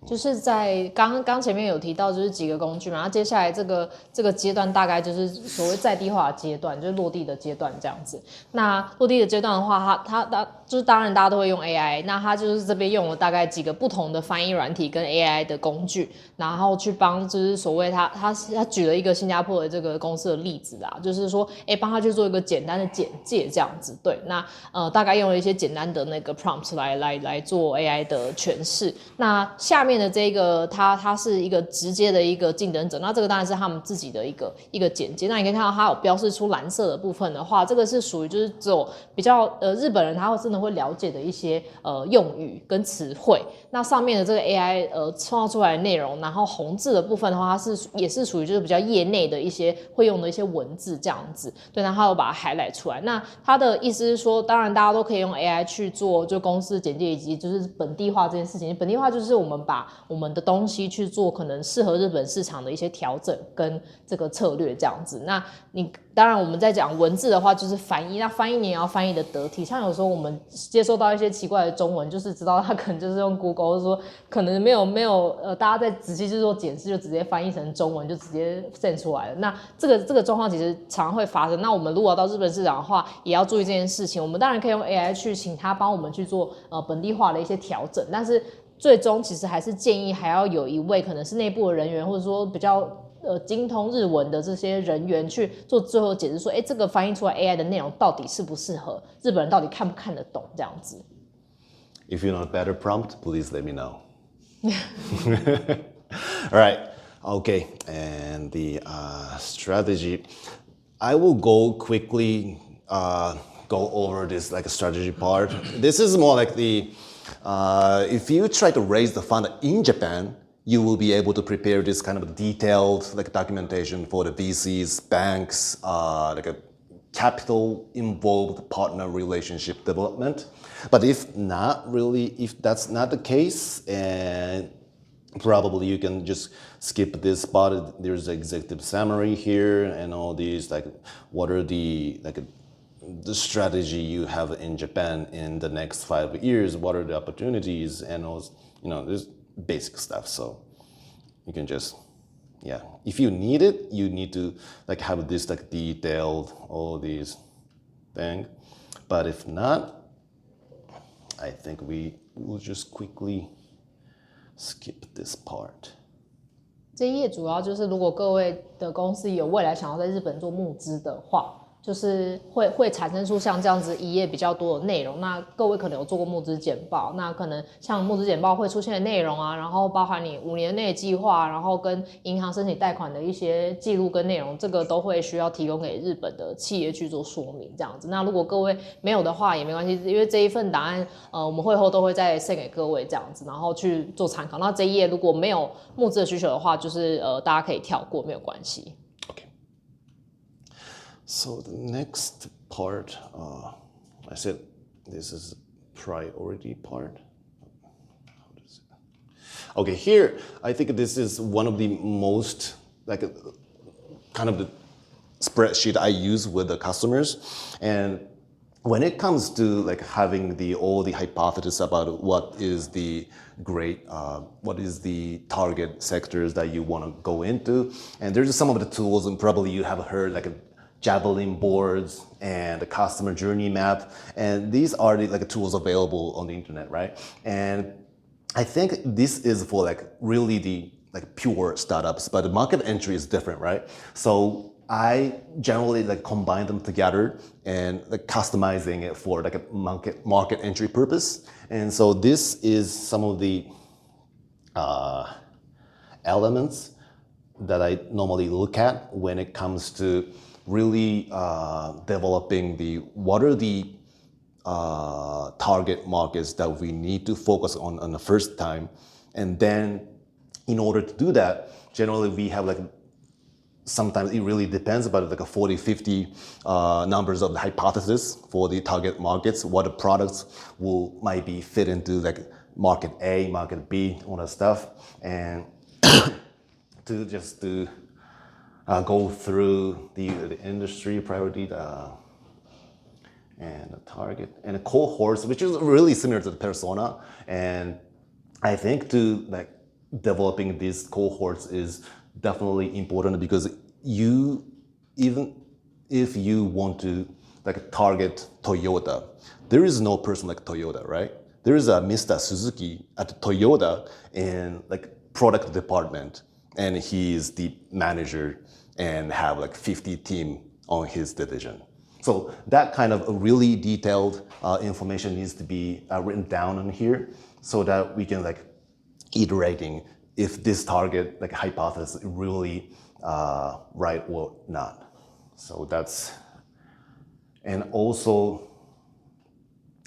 就是在刚前面有提到，就是几个工具嘛，然后接下来这个阶段大概就是所谓在地化的阶段，就是落地的阶段这样子。那落地的阶段的话，它就是当然大家都会用 AI， 那它就是这边用了大概几个不同的翻译软体跟 AI 的工具，然后去帮就是所谓他举了一个新加坡的这个公司的例子啦，就是说帮他去做一个简单的简介这样子。对，那大概用了一些简单的那个 prompt 来做 AI 的诠释。那下面的这个它是一个直接的一个竞争者，那这个当然是他们自己的一个简介。那你可以看到它有标示出蓝色的部分的话，这个是属于就是只有比较日本人他会真的会了解的一些用语跟词汇。那上面的这个 AI 创造出来的内容，然后红字的部分的话，它也是属于就是比较业内的一些会用的一些文字这样子。对，然后它有把它 highlight 出来。那它的意思是说，当然大家都可以用 AI 去做就公司简介以及就是本地化这件事情。本地化就是我们把我们的东西去做可能适合日本市场的一些调整跟这个策略这样子。那你当然我们在讲文字的话就是翻译，那翻译你也要翻译的得体。像有时候我们接收到一些奇怪的中文，就是知道它可能就是用 Google， 或者说可能没有大家在仔细去做检视，就直接翻译成中文就直接 send 出来了。那这个状况其实常会发生。那我们如果要到日本市场的话，也要注意这件事情。我们当然可以用 AI 去请他帮我们去做本地化的一些调整，但是最终其实还是建议还要有一位可能是内部的人员，或者说比较精通日文的这些人员去做最后解释，说这个翻译出来 AI 的内容到底适不适合日本人，到底看不看得懂这样子。If you know a better prompt, please let me know. All right. Okay. And the strategy, I will go quickly go over this like a strategy part. This is more like the if you try to raise the fund in Japan, you will be able to prepare this kind of detailed like documentation for the VCs, banks, like a capital involved partner relationship development. But if that's not the case, and probably you can just skip this part. There's an executive summary here and all these like what are the strategy you have in Japan in the next 5 years, what are the opportunities, and also, there's basic stuff. So you can just, if you need it, you need to like have this like detailed all these thing. But if not, I think we will just quickly skip this part. 这一页主要就是，如果各位的公司有未来想要在日本做募资的话，就是会产生出像这样子一页比较多的内容。那各位可能有做过募资简报，那可能像募资简报会出现的内容啊，然后包含你5年内的计划，然后跟银行申请贷款的一些记录跟内容，这个都会需要提供给日本的企业去做说明这样子。那如果各位没有的话也没关系，因为这一份档案我们会后都会再 send 给各位这样子，然后去做参考。那这一页如果没有募资的需求的话，就是大家可以跳过，没有关系。So the next part, I said this is priority part. Okay, here I think this is one of the most like kind of the spreadsheet I use with the customers, and when it comes to like having all the hypothesis about what is the what is the target sectors that you want to go into, and there's some of the tools, and probably you have heard like Javelin boards and the customer journey map, and these are the like tools available on the internet, right? And I think this is for like really the like pure startups, but the market entry is different, right? So I generally like combine them together and like customizing it for like a market entry purpose. And so this is some of the elements that I normally look at when it comes to really developing what are the target markets that we need to focus on the first time. And then in order to do that, generally we have like, sometimes it really depends, about like a 40, 50 numbers of the hypothesis for the target markets, what the products might be fit into like market A, market B, all that stuff. And to go through the industry priority and the target and the cohorts, which is really similar to the persona. And I think to like developing these cohorts is definitely important, because even if you want to like target Toyota, there is no person like Toyota, right? There is a Mr. Suzuki at Toyota in like product department, and he is the manager and have like 50 team on his division. So that kind of really detailed information needs to be written down in here, so that we can like iterating if this target like hypothesis is really right or not. So that's, and also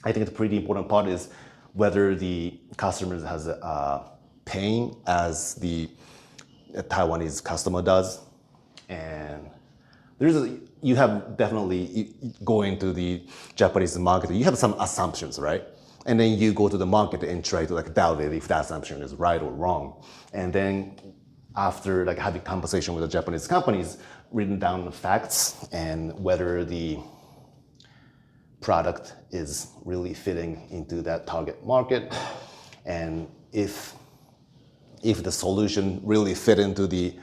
I think the pretty important part is whether the customers has paying as the Taiwanese customer does. And you have definitely going to the Japanese market, you have some assumptions, right? And then you go to the market and try to like validate if that assumption is right or wrong. And then after like having conversation with the Japanese companies, written down the facts and whether the product is really fitting into that target market, and if the solution really fit into the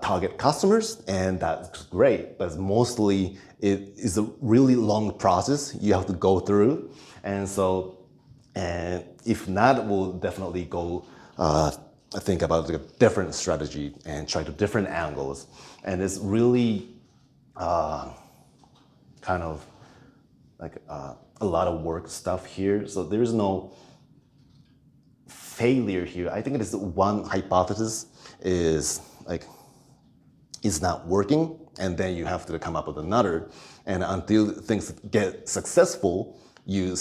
target customers, and that's great. But mostly it is a really long process you have to go through, and if not, we'll definitely go think about a different strategy and try to different angles. And it's really kind of like a lot of work stuff here. So there's no failure here. I think it is one hypothesis is not working, and then you have to come up with another. And until things get successful, you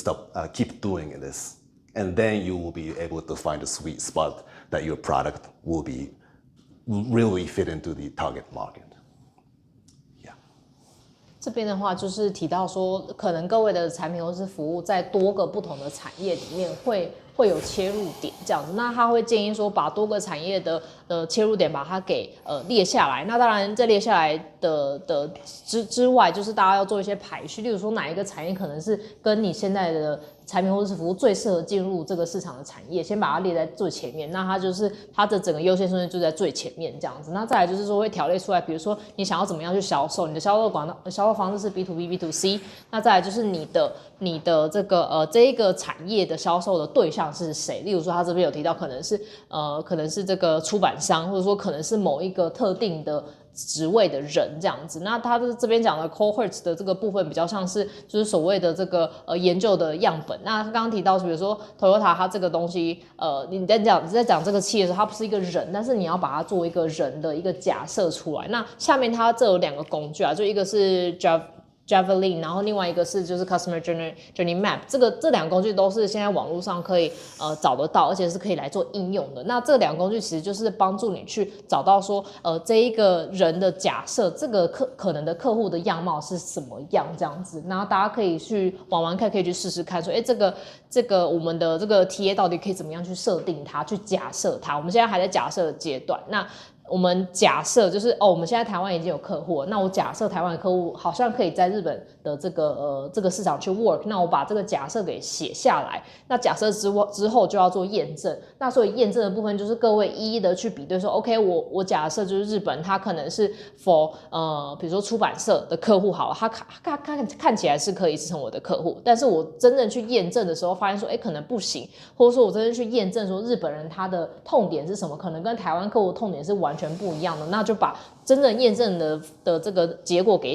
keep doing this, and then you will be able to find a sweet spot that your product will be really fit into the target market. 这边的话就是提到说，可能各位的产品或是服务在多个不同的产业里面会会有切入点这样子。那他会建议说，把多个产业的切入点把它给列下来。那当然，在列下来的之外，就是大家要做一些排序，例如说哪一个产业可能是跟你现在的产品或者是服务最适合进入这个市场的产业，先把它列在最前面。那它就是它的整个优先顺序就在最前面这样子。那再来就是说会条列出来，比如说你想要怎么样去销售，你的销售方式是 B to B、B to C。那再来就是你的这一个产业的销售的对象是谁？例如说他这边有提到可能是这个出版商，或者说可能是某一个特定的职位的人这样子。那他这边讲的 cohort 的这个部分比较像是就是所谓的这个研究的样本。那刚刚提到比如说 Toyota 它这个东西你在讲这个企业的时候，它不是一个人，但是你要把它做一个人的一个假设出来。那下面它这有2个工具啊，就一个是 Javelin， 然后另外一个是就是 Customer Journey Map， 这2个工具都是现在网络上可以找得到，而且是可以来做应用的。那这2个工具其实就是帮助你去找到说这一个人的假设，这个可能的客户的样貌是什么样这样子。然后大家可以去玩看，可以去试试看说，这个我们的这个 TA 到底可以怎么样去设定它，去假设它。我们现在还在假设的阶段。那我们假设就是我们现在台湾已经有客户了，那我假设台湾的客户好像可以在日本的这个市场去 work， 那我把这个假设给写下来。那假设之后就要做验证，那所以验证的部分就是各位一一的去比对说 ，OK， 我假设就是日本它可能是 for 比如说出版社的客户好了，它看起来是可以成我的客户，但是我真正去验证的时候发现说，可能不行，或者说我真正去验证说日本人他的痛点是什么，可能跟台湾客户的痛点是完全不一样的，那就把真正验证的这个结果给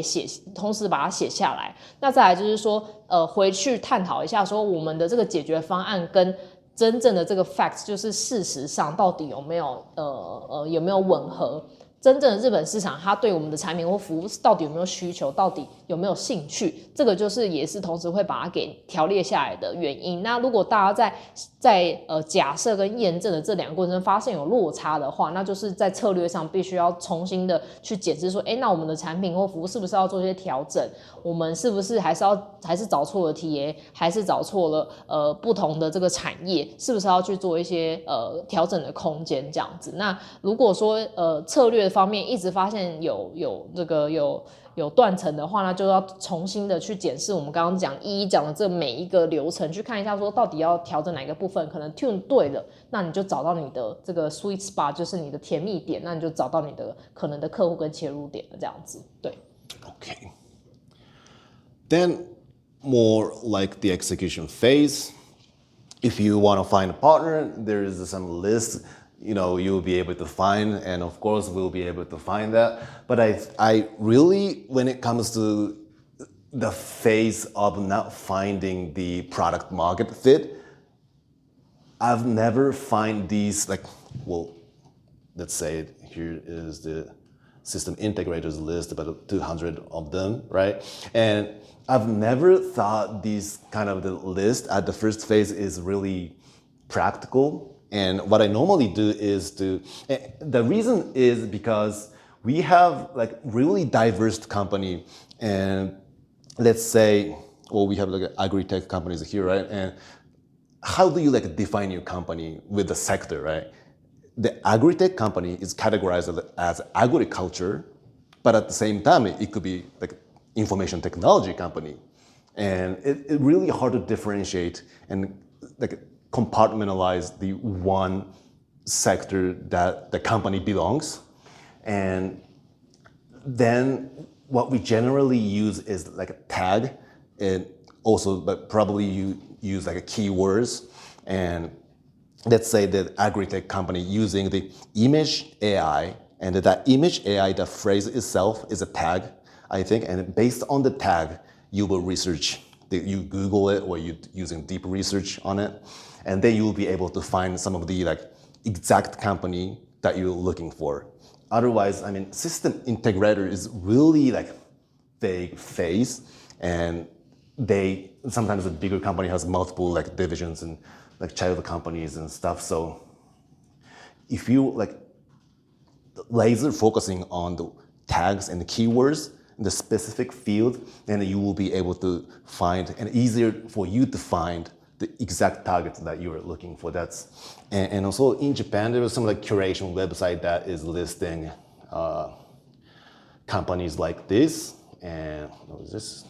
同时把它写下来。那再来就是说，回去探讨一下说我们的这个解决方案跟真正的这个 facts， 就是事实上到底有没有吻合。真正的日本市场，它对我们的产品或服务到底有没有需求，到底有没有兴趣，这个就是也是同时会把它给条列下来的原因。那如果大家在假设跟验证的这2个过程中发现有落差的话，那就是在策略上必须要重新的去检视说，那我们的产品或服务是不是要做一些调整？我们是不是还是找错了 TA， 还是找错了不同的这个产业，是不是要去做一些调整的空间这样子？那如果说策略方面一直发现有断层的话，那就要重新的去检视我们刚刚讲的这每一个流程，去看一下说到底要调整哪个部分，可能 tune 对了，那你就找到你的这个 sweet spot， 就是你的甜蜜点，那你就找到你的可能的客户跟切入点了，这样子。对。Okay. Then more like the execution phase. If you want to find a partner, there is some list, you'll be able to find, and of course we'll be able to find that. But I really, when it comes to the phase of not finding the product market fit, I've never find these let's say here is the system integrators list, about 200 of them, right? And I've never thought these kind of the list at the first phase is really practical. And what I normally do is the reason is because we have really diverse company, and let's say, we have agri-tech companies here, right? And how do you define your company with the sector, right? The agri-tech company is categorized as agriculture, but at the same time, it could be information technology company. And it's really hard to differentiate and compartmentalize the one sector that the company belongs. And then what we generally use is a tag, and also but probably you use keywords. And let's say the agri-tech company using the image AI, and that image AI, the phrase itself is a tag, I think, and based on the tag, you will research, you Google it, or you using deep research on it, and then you will be able to find some of the exact company that you're looking for. Otherwise, system integrator is really vague phase, and sometimes a bigger company has multiple divisions and child companies and stuff. So if you laser focusing on the tags and the keywords in the specific field, then you will be able to find, and easier for you to find the exact target that you are looking for. And also in Japan, there was some like curation website that is listing companies like this. And what was this?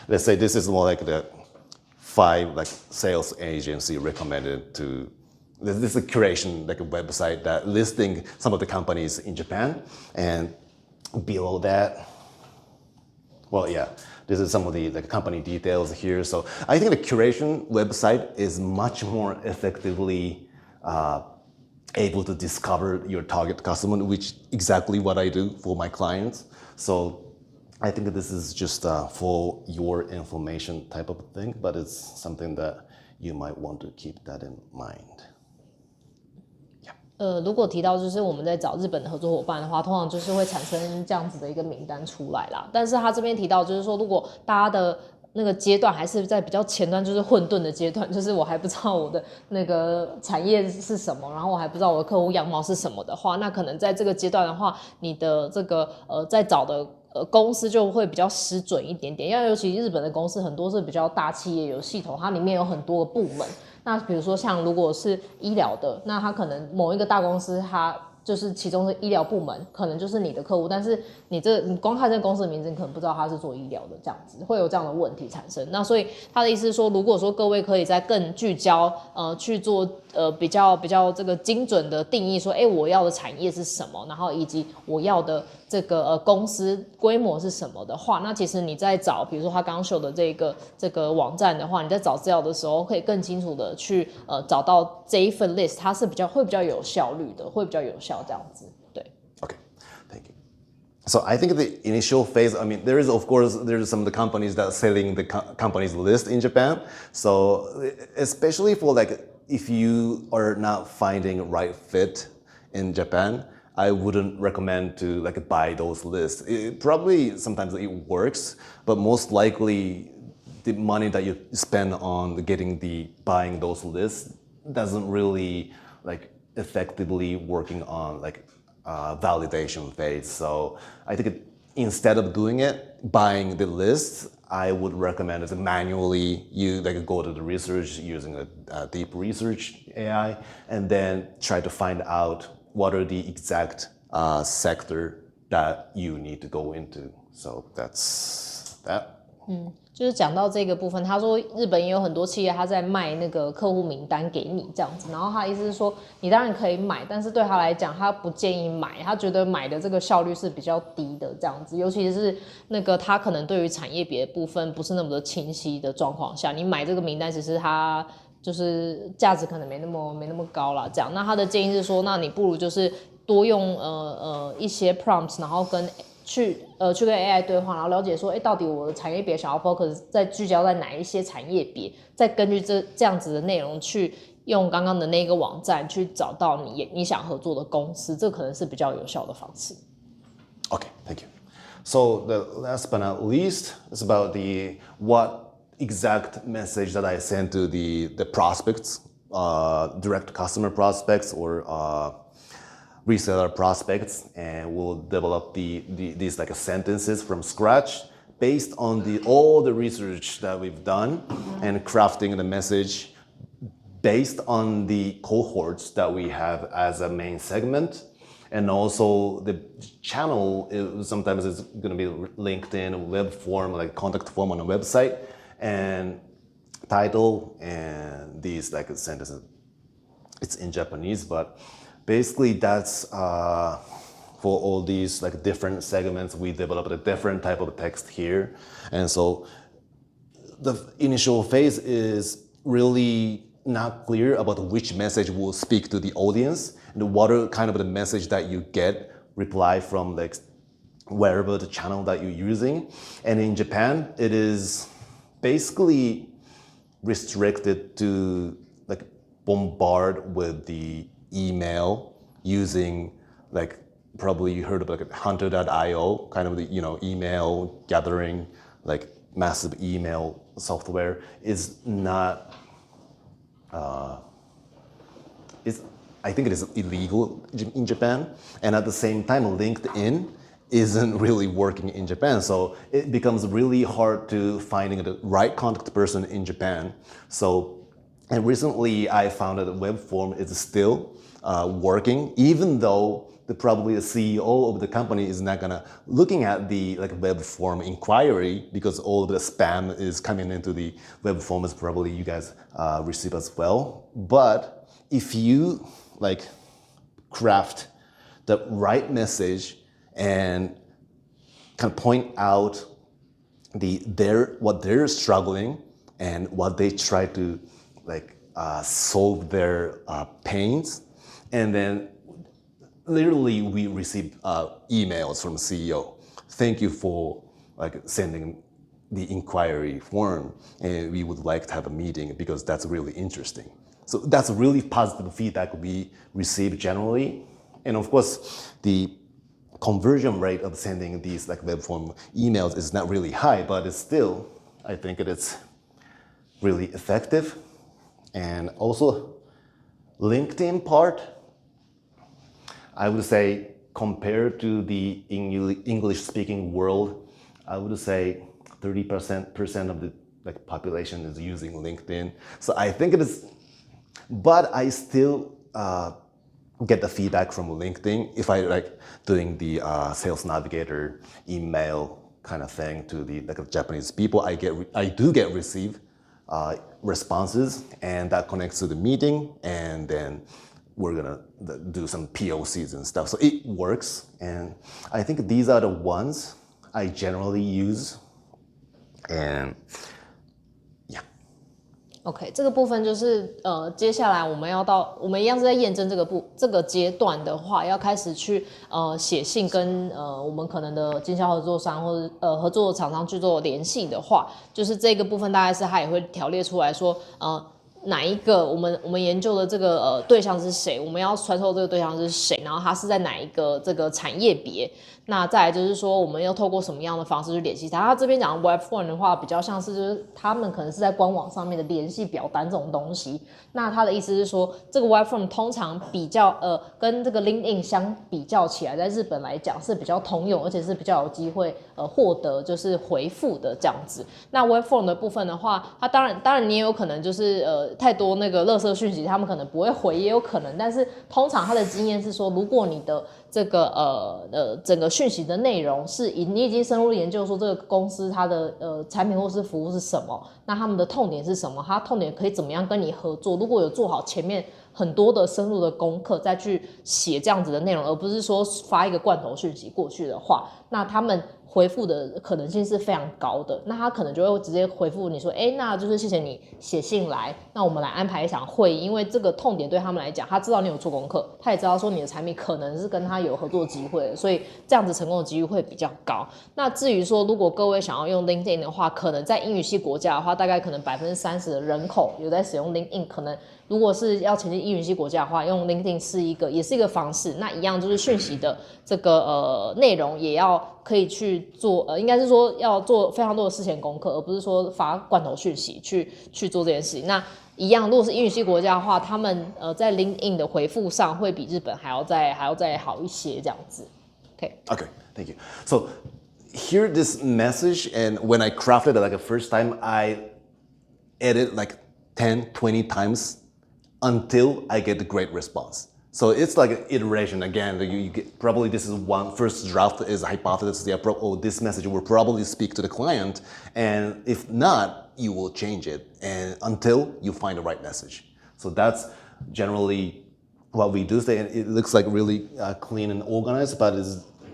Let's say this is more like the 5 like sales agency recommended to. This is a curation, like a website that listing some of the companies in Japan, and below that, well, yeah, this is some of the like company details here. So I think the curation website is much more effectively able to discover your target customer, which exactly what I do for my clients. So I think that this is just for your information type of thing, but it's something that you might want to keep that in mind. 如果提到就是我们在找日本的合作伙伴的话，通常就是会产生这样子的一个名单出来啦。但是他这边提到就是说，如果大家的那个阶段还是在比较前端，就是混沌的阶段，就是我还不知道我的那个产业是什么，然后我还不知道我的客户样貌是什么的话，那可能在这个阶段的话，你的这个在找的公司就会比较失准一点点，因为尤其日本的公司很多是比较大企业，有系统，它里面有很多个部门。那比如说像如果是医疗的，那它可能某一个大公司，它就是其中的医疗部门，可能就是你的客户，但是你光看这个公司的名字，你可能不知道它是做医疗的，这样子会有这样的问题产生。那所以他的意思是说，如果说各位可以再更聚焦，去做比较这个精准的定义，说，我要的产业是什么，然后以及我要的这个公司规模是什么的话，那其实你在找，比如说他刚刚秀的这个网站的话，你在找资料的时候，可以更清楚的去找到这一份 list， 它是会比较有效率的，会比较有效这样子。对。Okay, thank you. So I think the initial phase, I mean, there's some of the companies that are selling the companies list in Japan. So especially for like, if you are not finding right fit in Japan, I wouldn't recommend to like buy those lists. Probably sometimes it works, but most likely the money that you spend on buying those lists doesn't really like effectively working on like validation phase. So I think instead of buying the list, I would recommend it manually. You like go to the research using a deep research AI, and then try to find out what are the exact sector that you need to go into. So that's that. 就是讲到这个部分，他说日本也有很多企业他在卖那个客户名单给你这样子，然后他的意思是说，你当然可以买，但是对他来讲，他不建议买，他觉得买的这个效率是比较低的这样子，尤其是那个他可能对于产业别的部分不是那么的清晰的状况下，你买这个名单，其实他就是价值可能没那么高啦，这样。那他的建议是说，那你不如就是多用一些 prompts， 然后去跟 AI 对话，然后了解说，到底我的产业别想要 focus 在聚焦在哪一些产业别，再根据这样子的内容去用刚刚的那个网站去找到你想合作的公司，这可能是比较有效的方式。Okay, thank you. So the last but not least is about what exact message that I send to the prospects, direct customer prospects or reseller prospects, and we'll develop these like sentences from scratch based on all the research that we've done, and crafting the message based on the cohorts that we have as a main segment. And also the channel sometimes is going to be LinkedIn, web form, like contact form on a website, and title, and these like sentences. It's in Japanese, but basically that's for all these like different segments, we developed a different type of text here. And so the initial phase is really not clear about which message will speak to the audience and what are kind of the message that you get reply from like wherever the channel that you're using. And in Japan, it is basically restricted to like bombard with the email using like, probably you heard of like hunter.io, kind of the, email gathering, like massive email software is not, I think it is illegal in Japan. And at the same time, LinkedIn isn't really working in Japan. So it becomes really hard to finding the right contact person in Japan. So, and recently I found that the web form is still working, even though probably the CEO of the company is not gonna looking at the web form inquiry because all of the spam is coming into the web form as probably you guys receive as well. But if you craft the right message and kind of point out what they're struggling and what they try to solve their pains, and then literally we receive emails from CEO. Thank you for sending the inquiry form, and we would like to have a meeting because that's really interesting. So that's really positive feedback we receive generally. And of course, the conversion rate of sending these web form emails is not really high, but it's still, I think it's really effective. And also, LinkedIn part, I would say compared to the English-speaking world, I would say 30% of the population is using LinkedIn. So I think it is, but I still get the feedback from LinkedIn if I doing the sales navigator email kind of thing to the Japanese people. I do get receive responses, and that connects to the meeting, and then we're gonna do some POCs and stuff. So it works, and I think these are the ones I generally use, and OK， 这个部分就是接下来我们一样是在验证这个阶段的话，要开始去写信跟我们可能的经销合作商或者合作厂商去做联系的话，就是这个部分大概是他也会条列出来说哪一个我们研究的这个对象是谁，我们要传授这个对象是谁，然后他是在哪一个这个产业别。那再来就是说，我们要透过什么样的方式去联系他？他这边讲的 Web Form 的话，比较像是就是他们可能是在官网上面的联系表单这种东西。那他的意思是说，这个 Web Form 通常比较跟这个 LinkedIn 相比较起来，在日本来讲是比较通用，而且是比较有机会获得就是回复的这样子。那 Web Form 的部分的话，它当然你也有可能就是太多那个垃圾讯息，他们可能不会回，也有可能。但是通常他的经验是说，如果你的这个整个讯息的内容是你已经深入研究说这个公司它的产品或是服务是什么，那他们的痛点是什么，它痛点可以怎么样跟你合作，如果有做好前面很多的深入的功课再去写这样子的内容，而不是说发一个罐头讯息过去的话，那他们回复的可能性是非常高的。那他可能就会直接回复你说，那就是谢谢你写信来，那我们来安排一场会议，因为这个痛点对他们来讲，他知道你有做功课，他也知道说你的产品可能是跟他有合作机会的，所以这样子成功的几率会比较高。那至于说，如果各位想要用 LinkedIn 的话，可能在英语系国家的话，大概可能30%的人口有在使用 LinkedIn， 可能如果是要前进英语系国家的话，用 LinkedIn 也是一个方式。那一样就是讯息的这个内容也要可以去做，应该是说要做非常多的事前功课，而不是说发罐头讯息去做这件事情。那一样，如果是英语系国家的话，他们在 LinkedIn 的回复上会比日本还要再好一些这样子。Okay, thank you. So hear this message, and when I crafted it the first time, I edit 10, 20 times until I get the great response. So it's like an iteration again. You get, probably this is one first draft is a hypothesis. This message will probably speak to the client, and if not, you will change it and until you find the right message. So that's generally what we do. It looks like really clean and organized, but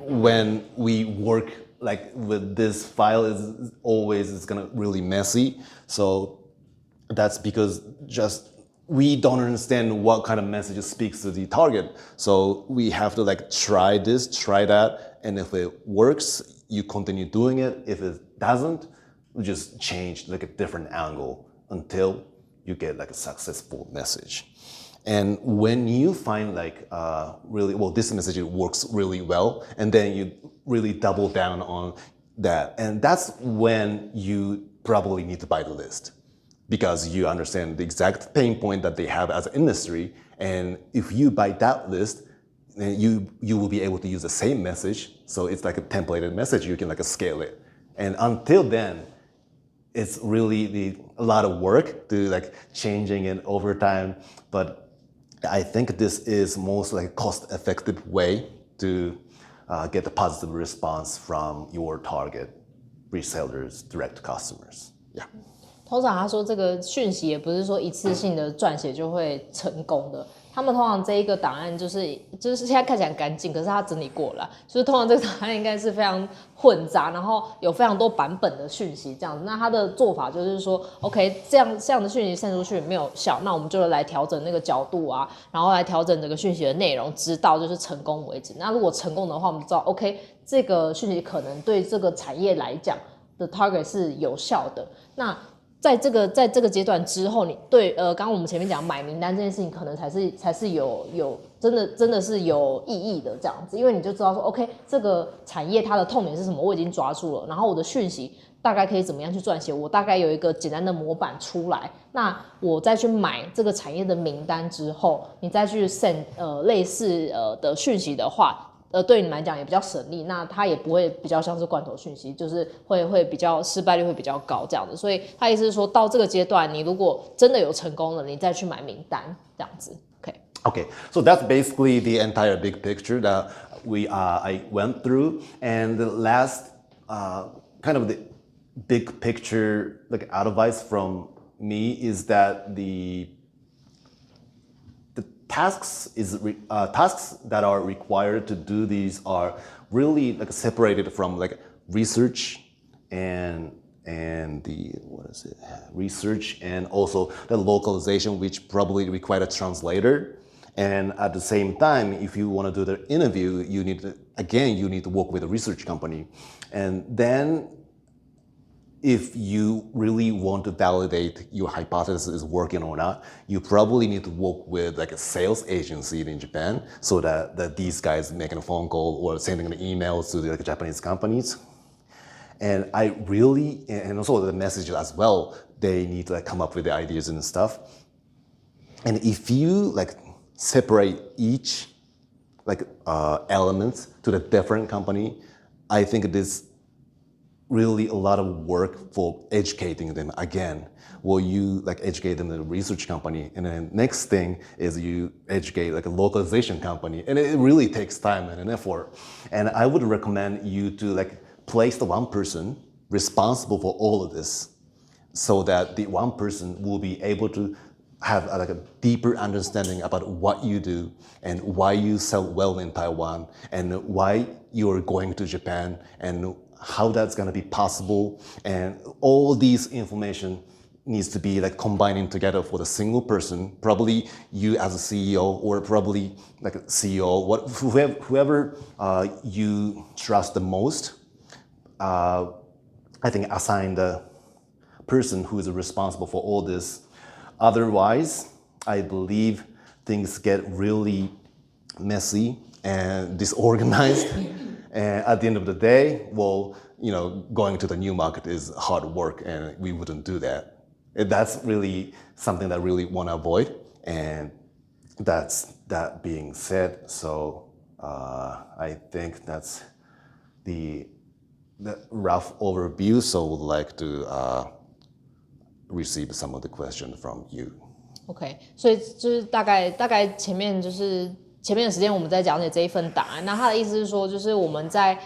when we work with this file, it's gonna really messy. So that's because just we don't understand what kind of message speaks to the target. So we have to try this, try that, and if it works, you continue doing it. If it doesn't, we just change a different angle until you get a successful message. And when you find really, this message works really well, and then you really double down on that. And that's when you probably need to buy the list, because you understand the exact pain point that they have as an industry, And if you buy that list, then you will be able to use the same message. So it's like a templated message. You can like scale it. And until then, it's really a lot of work to like changing it over time. But I think this is most like cost-effective way to get a positive response from your target resellers, direct customers. Yeah. 通常他说这个讯息也不是说一次性的撰写就会成功的，他们通常这一个档案就是现在看起来很干净，可是他整理过了，就是通常这个档案应该是非常混杂，然后有非常多版本的讯息这样子。那他的做法就是说 ，OK， 这样的讯息散出去没有效，那我们就来调整那个角度啊，然后来调整整个讯息的内容，直到就是成功为止。那如果成功的话，我们知道 OK， 这个讯息可能对这个产业来讲的 target 是有效的。那在这个阶段之后，你对刚刚我们前面讲买名单这件事情，可能才是有真的是有意义的这样子，因为你就知道说 OK 这个产业它的痛点是什么，我已经抓住了，然后我的讯息大概可以怎么样去撰写，我大概有一个简单的模板出来，那我再去买这个产业的名单之后，你再去 send 类似的讯息的话。对你们来讲也比较省力，那它也不会比较像是罐头讯息，就是会比较失败率会比较高这样子。所以他意思是说到这个阶段，你如果真的有成功了，你再去买名单这样子。Okay, so that's basically the entire big picture that I went through, and the last kind of the big picture like advice from me is that the tasks that are required to do these are really like separated from like research and research and also the localization, which probably require a translator. And at the same time, if you want to do the interview, you need to work with a research company. And then if you really want to validate your hypothesis is working or not, you probably need to work with like a sales agency in Japan so that these guys making a phone call or sending an email to the Japanese companies. And and also the messages as well, they need to like come up with the ideas and stuff. And if you like separate each like elements to the different company, I think it is really a lot of work for educating them again. Well, you like educate them in a research company, and then next thing is you educate like a localization company, and it really takes time and an effort. And I would recommend you to like place the one person responsible for all of this, so that the one person will be able to have like a deeper understanding about what you do and why you sell well in Taiwan and why you're going to Japan and how that's going to be possible. And all these information needs to be like combining together for the single person, probably you as a CEO or probably like a CEO, whoever you trust the most. I think assign the person who is responsible for all this. Otherwise, I believe things get really messy and disorganized. And at the end of the day, well, going to the new market is hard work, and we wouldn't do that. That's really something that I really want to avoid. And that being said, so I think that's the rough overview. So would like to receive some of the questions from you. OK， 所以就是大概前面的时间我们在讲解这一份档案。那他的意思是说，就是我们在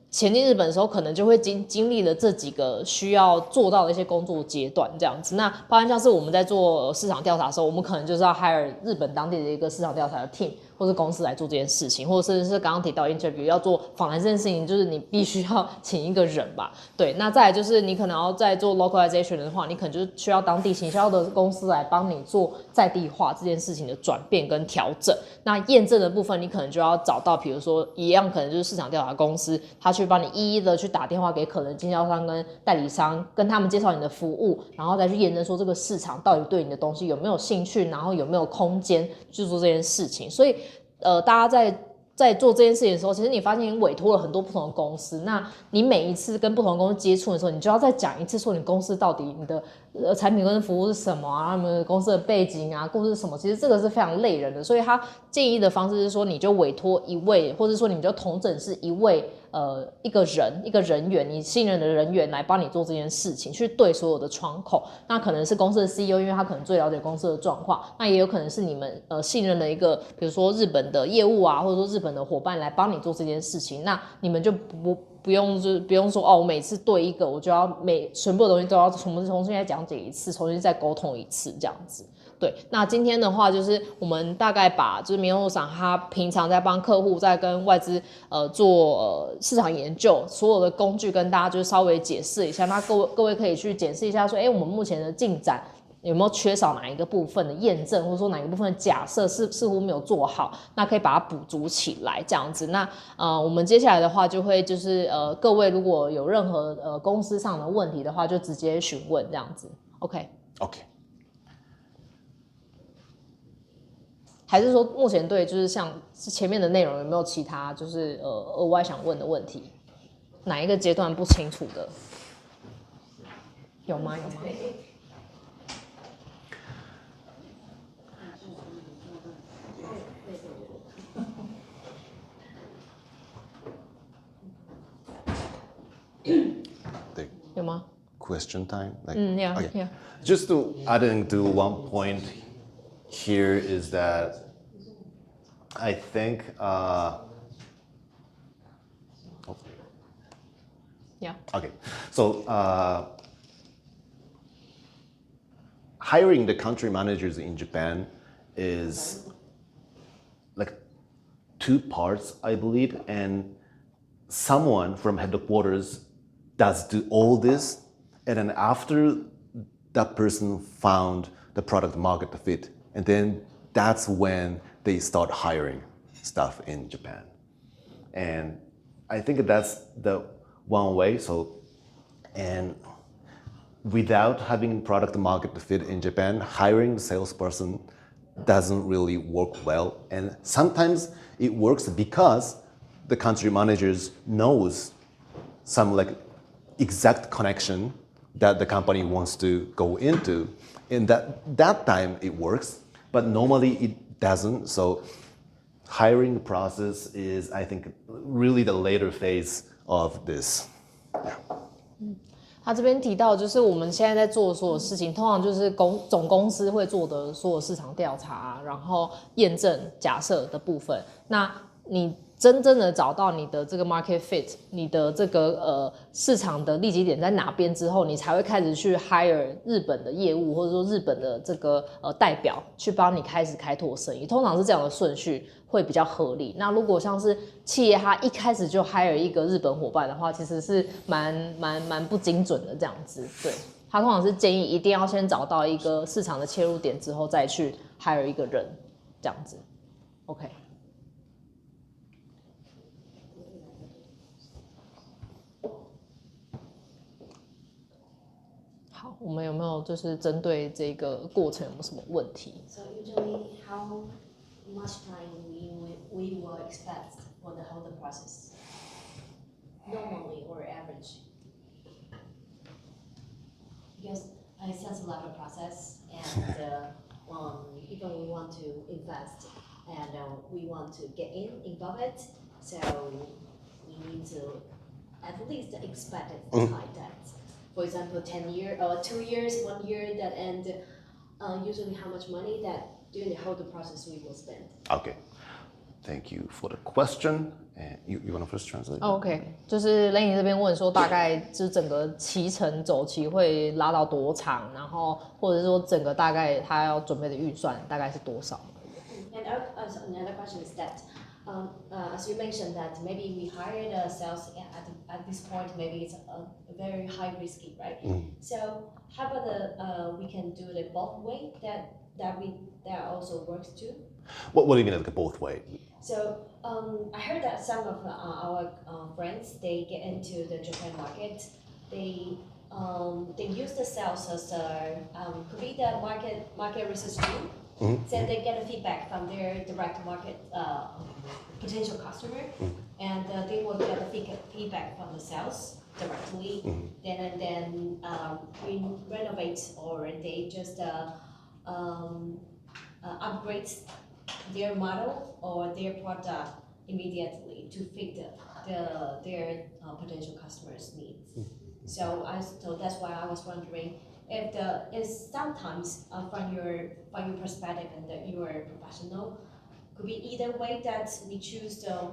前进日本的时候，可能就会经历了这几个需要做到的一些工作阶段，这样子。那包含像是我们在做市场调查的时候，我们可能就是要 hire 日本当地的一个市场调查的 team 或是公司来做这件事情，或者甚至是刚刚提到 interview 要做访谈这件事情，就是你必须要请一个人吧。对，那再来就是你可能要在做 localization 的话，你可能就是需要当地行销的公司来帮你做在地化这件事情的转变跟调整。那验证的部分，你可能就要找到，比如说一样，可能就是市场调查公司，他去帮你一一的去打电话给可能经销商跟代理商，跟他们介绍你的服务，然后再去验证说这个市场到底对你的东西有没有兴趣，然后有没有空间去做这件事情。所以大家在在做这件事情的时候，其实你发现你委托了很多不同的公司，那你每一次跟不同的公司接触的时候，你就要再讲一次，说你公司到底你的产品跟服务是什么啊，他们公司的背景啊，故事是什么，其实这个是非常累人的，所以他建议的方式是说，你就委托一位，或者说你们就统整是一位一个人员，你信任的人员来帮你做这件事情，去对所有的窗口。那可能是公司的 CEO，因为他可能最了解公司的状况。那也有可能是你们信任的一个，比如说日本的业务啊，或者说日本的伙伴来帮你做这件事情。那你们就不用说哦，我每次对一个我就要全部的东西都要重新再讲解一次，重新再沟通一次这样子。对，那今天的话就是我们大概把就是明后赏他平常在帮客户在跟外资做市场研究所有的工具跟大家就是稍微解释一下，那各位可以去检视一下说，我们目前的进展有没有缺少哪一个部分的验证，或者说哪一个部分的假设似乎没有做好，那可以把它补足起来这样子。那我们接下来的话就会就是各位如果有任何公司上的问题的话，就直接询问这样子。OK。还是说目前对就是像前面的内容有没有其他就是额外想问的问题？哪一个阶段不清楚的？有吗？有吗？ Question time? Yeah, okay. yeah. Just to adding to one point here is that I think Yeah. okay. So hiring the country managers in Japan is like two parts, I believe, and someone from headquarters does do all this, and then after that person found the product market fit, and then that's when they start hiring stuff in Japan. And I think that's the one way. So, and without having product market fit in Japan, hiring salesperson doesn't really work well. And sometimes it works because the country managers knows some like exact connection that the company wants to go into. And that time it works, but normally it doesn't. So hiring process is, I think, really the later phase of this. Yeah. 他这边提到，就是我们现在在做的所有事情，通常就是总公司会做的所有市场调查，然后验证假设的部分。那你真正的找到你的这个 market fit， 你的这个市场的利基点在哪边之后，你才会开始去 hire 日本的业务，或者说日本的这个代表去帮你开始开拓生意。通常是这样的顺序会比较合理。那如果像是企业它一开始就 hire 一个日本伙伴的话，其实是蛮不精准的这样子。对，他通常是建议一定要先找到一个市场的切入点之后，再去 hire 一个人这样子。OK。好，我们有没有就是针对这个过程有没有什么问题 So usually, how much time we will expect for the whole process? Normally or average? Because it sounds a lot of process, and even we want to invest and we want to get involve it, so we need to at least expect the time that. For example, 10 years or 2 years, 1 year that end, usually how much money that during the whole process we will spend. Okay. Thank you for the question. And you want to first translate? OK， 就是Lenny 这边问说，大概就是整个期程走期会拉到多长，然后或者说整个大概他要准备的预算大概是多少 And another question is that, as you mentioned that maybe we hired a sales at this point, maybe it's a very high risky, right? So how about we can do it both way that also works too? What do you mean like both way? So I heard that some of our friends, they get into the Japan market. They use the sales as could be the market research tool. So they get a feedback from their direct market potential customer, and they will get a feedback from the sales directly. Then renovate, or they just upgrade their model or their product immediately to fit their potential customers' needs. So that's why I was wondering if is sometimes from your perspective and that you are professional, could be either way that we choose the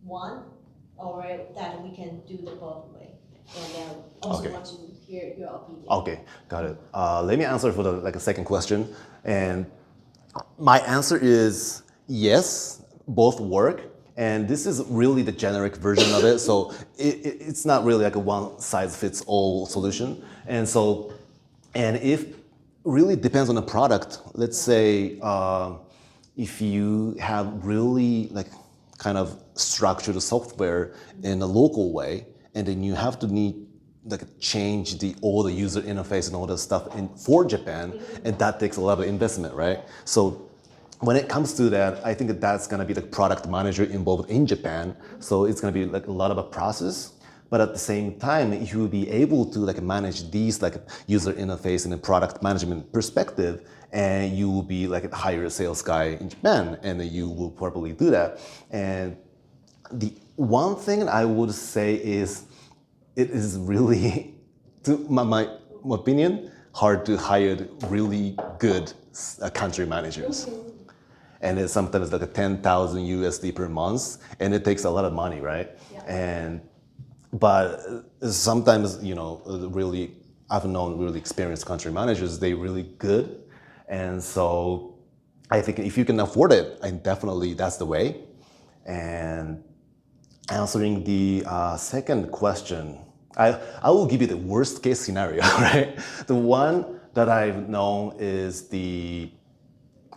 one, or that we can do the both way. And also want to hear your opinion. Okay, got it. Let me answer for the second question, and my answer is yes, both work. And this is really the generic version of it. So it's not really like a one size fits all solution. And if really depends on the product. Let's say if you have really kind of structured software in a local way, and then you have to need change all the user interface and all the stuff for Japan, and that takes a lot of investment, right? So when it comes to that, I think that's going to be the product manager involved in Japan. So it's going to be a lot of a process. But at the same time, you will be able to manage these user interface and the product management perspective, and you will be hire a sales guy in Japan, and you will probably do that. And the one thing I would say is it is really, to my opinion, hard to hire really good country managers. And it's sometimes like 10,000 USD per month, and it takes a lot of money, right? Yeah. But sometimes, really, I've known really experienced country managers, they're really good. And so I think if you can afford it, and definitely that's the way. And answering the second question, I will give you the worst case scenario, right? The one that I've known is the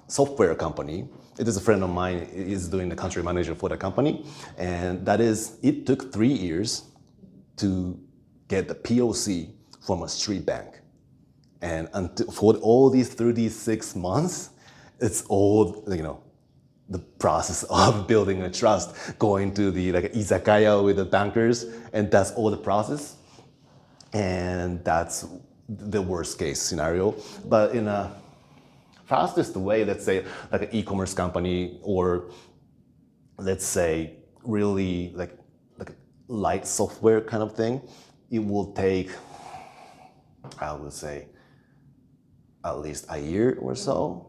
software company. It is a friend of mine is doing the country manager for the company, and that is, it took 3 years to get the POC from a street bank, and for all these 36 months, it's all the process of building a trust, going to the izakaya with the bankers, and that's all the process, and that's the worst case scenario. But in a fastest way, let's say an e-commerce company, or let's say really like light software kind of thing, it will take, I would say, at least a year or so.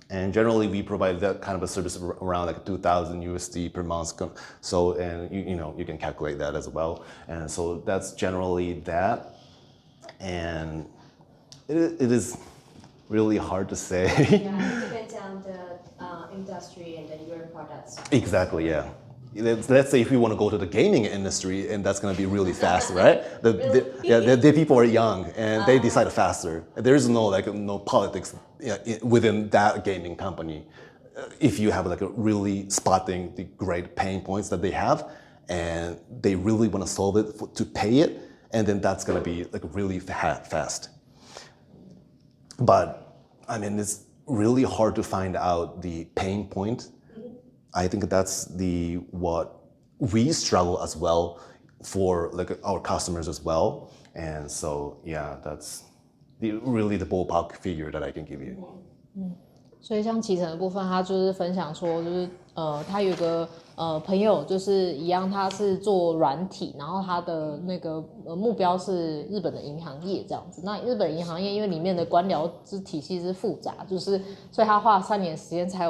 And generally we provide that kind of a service around 2,000 USD per month. So, and you can calculate that as well. And so that's generally that. And it is really hard to say. Yeah, it depends on the industry and then your products. Exactly, yeah. Let's say if you want to go to the gaming industry, and that's going to be really fast, right? The people are young, and they decide faster. There is no politics within that gaming company. If you have a really spotting the great pain points that they have, and they really want to solve it to pay it, and then that's going to be really fast. But I mean, it's really hard to find out the pain point. I think that's what we struggle as well for our customers as well. And so yeah, that's really the ballpark figure that I can give you. 所以像启程的部分，他就是分享说，就是他有个朋友，就是一样，他是做软体，然后他的那个目标是日本的银行业这样子。那日本银行业因为里面的官僚体系是复杂，就是所以他花了3年时间才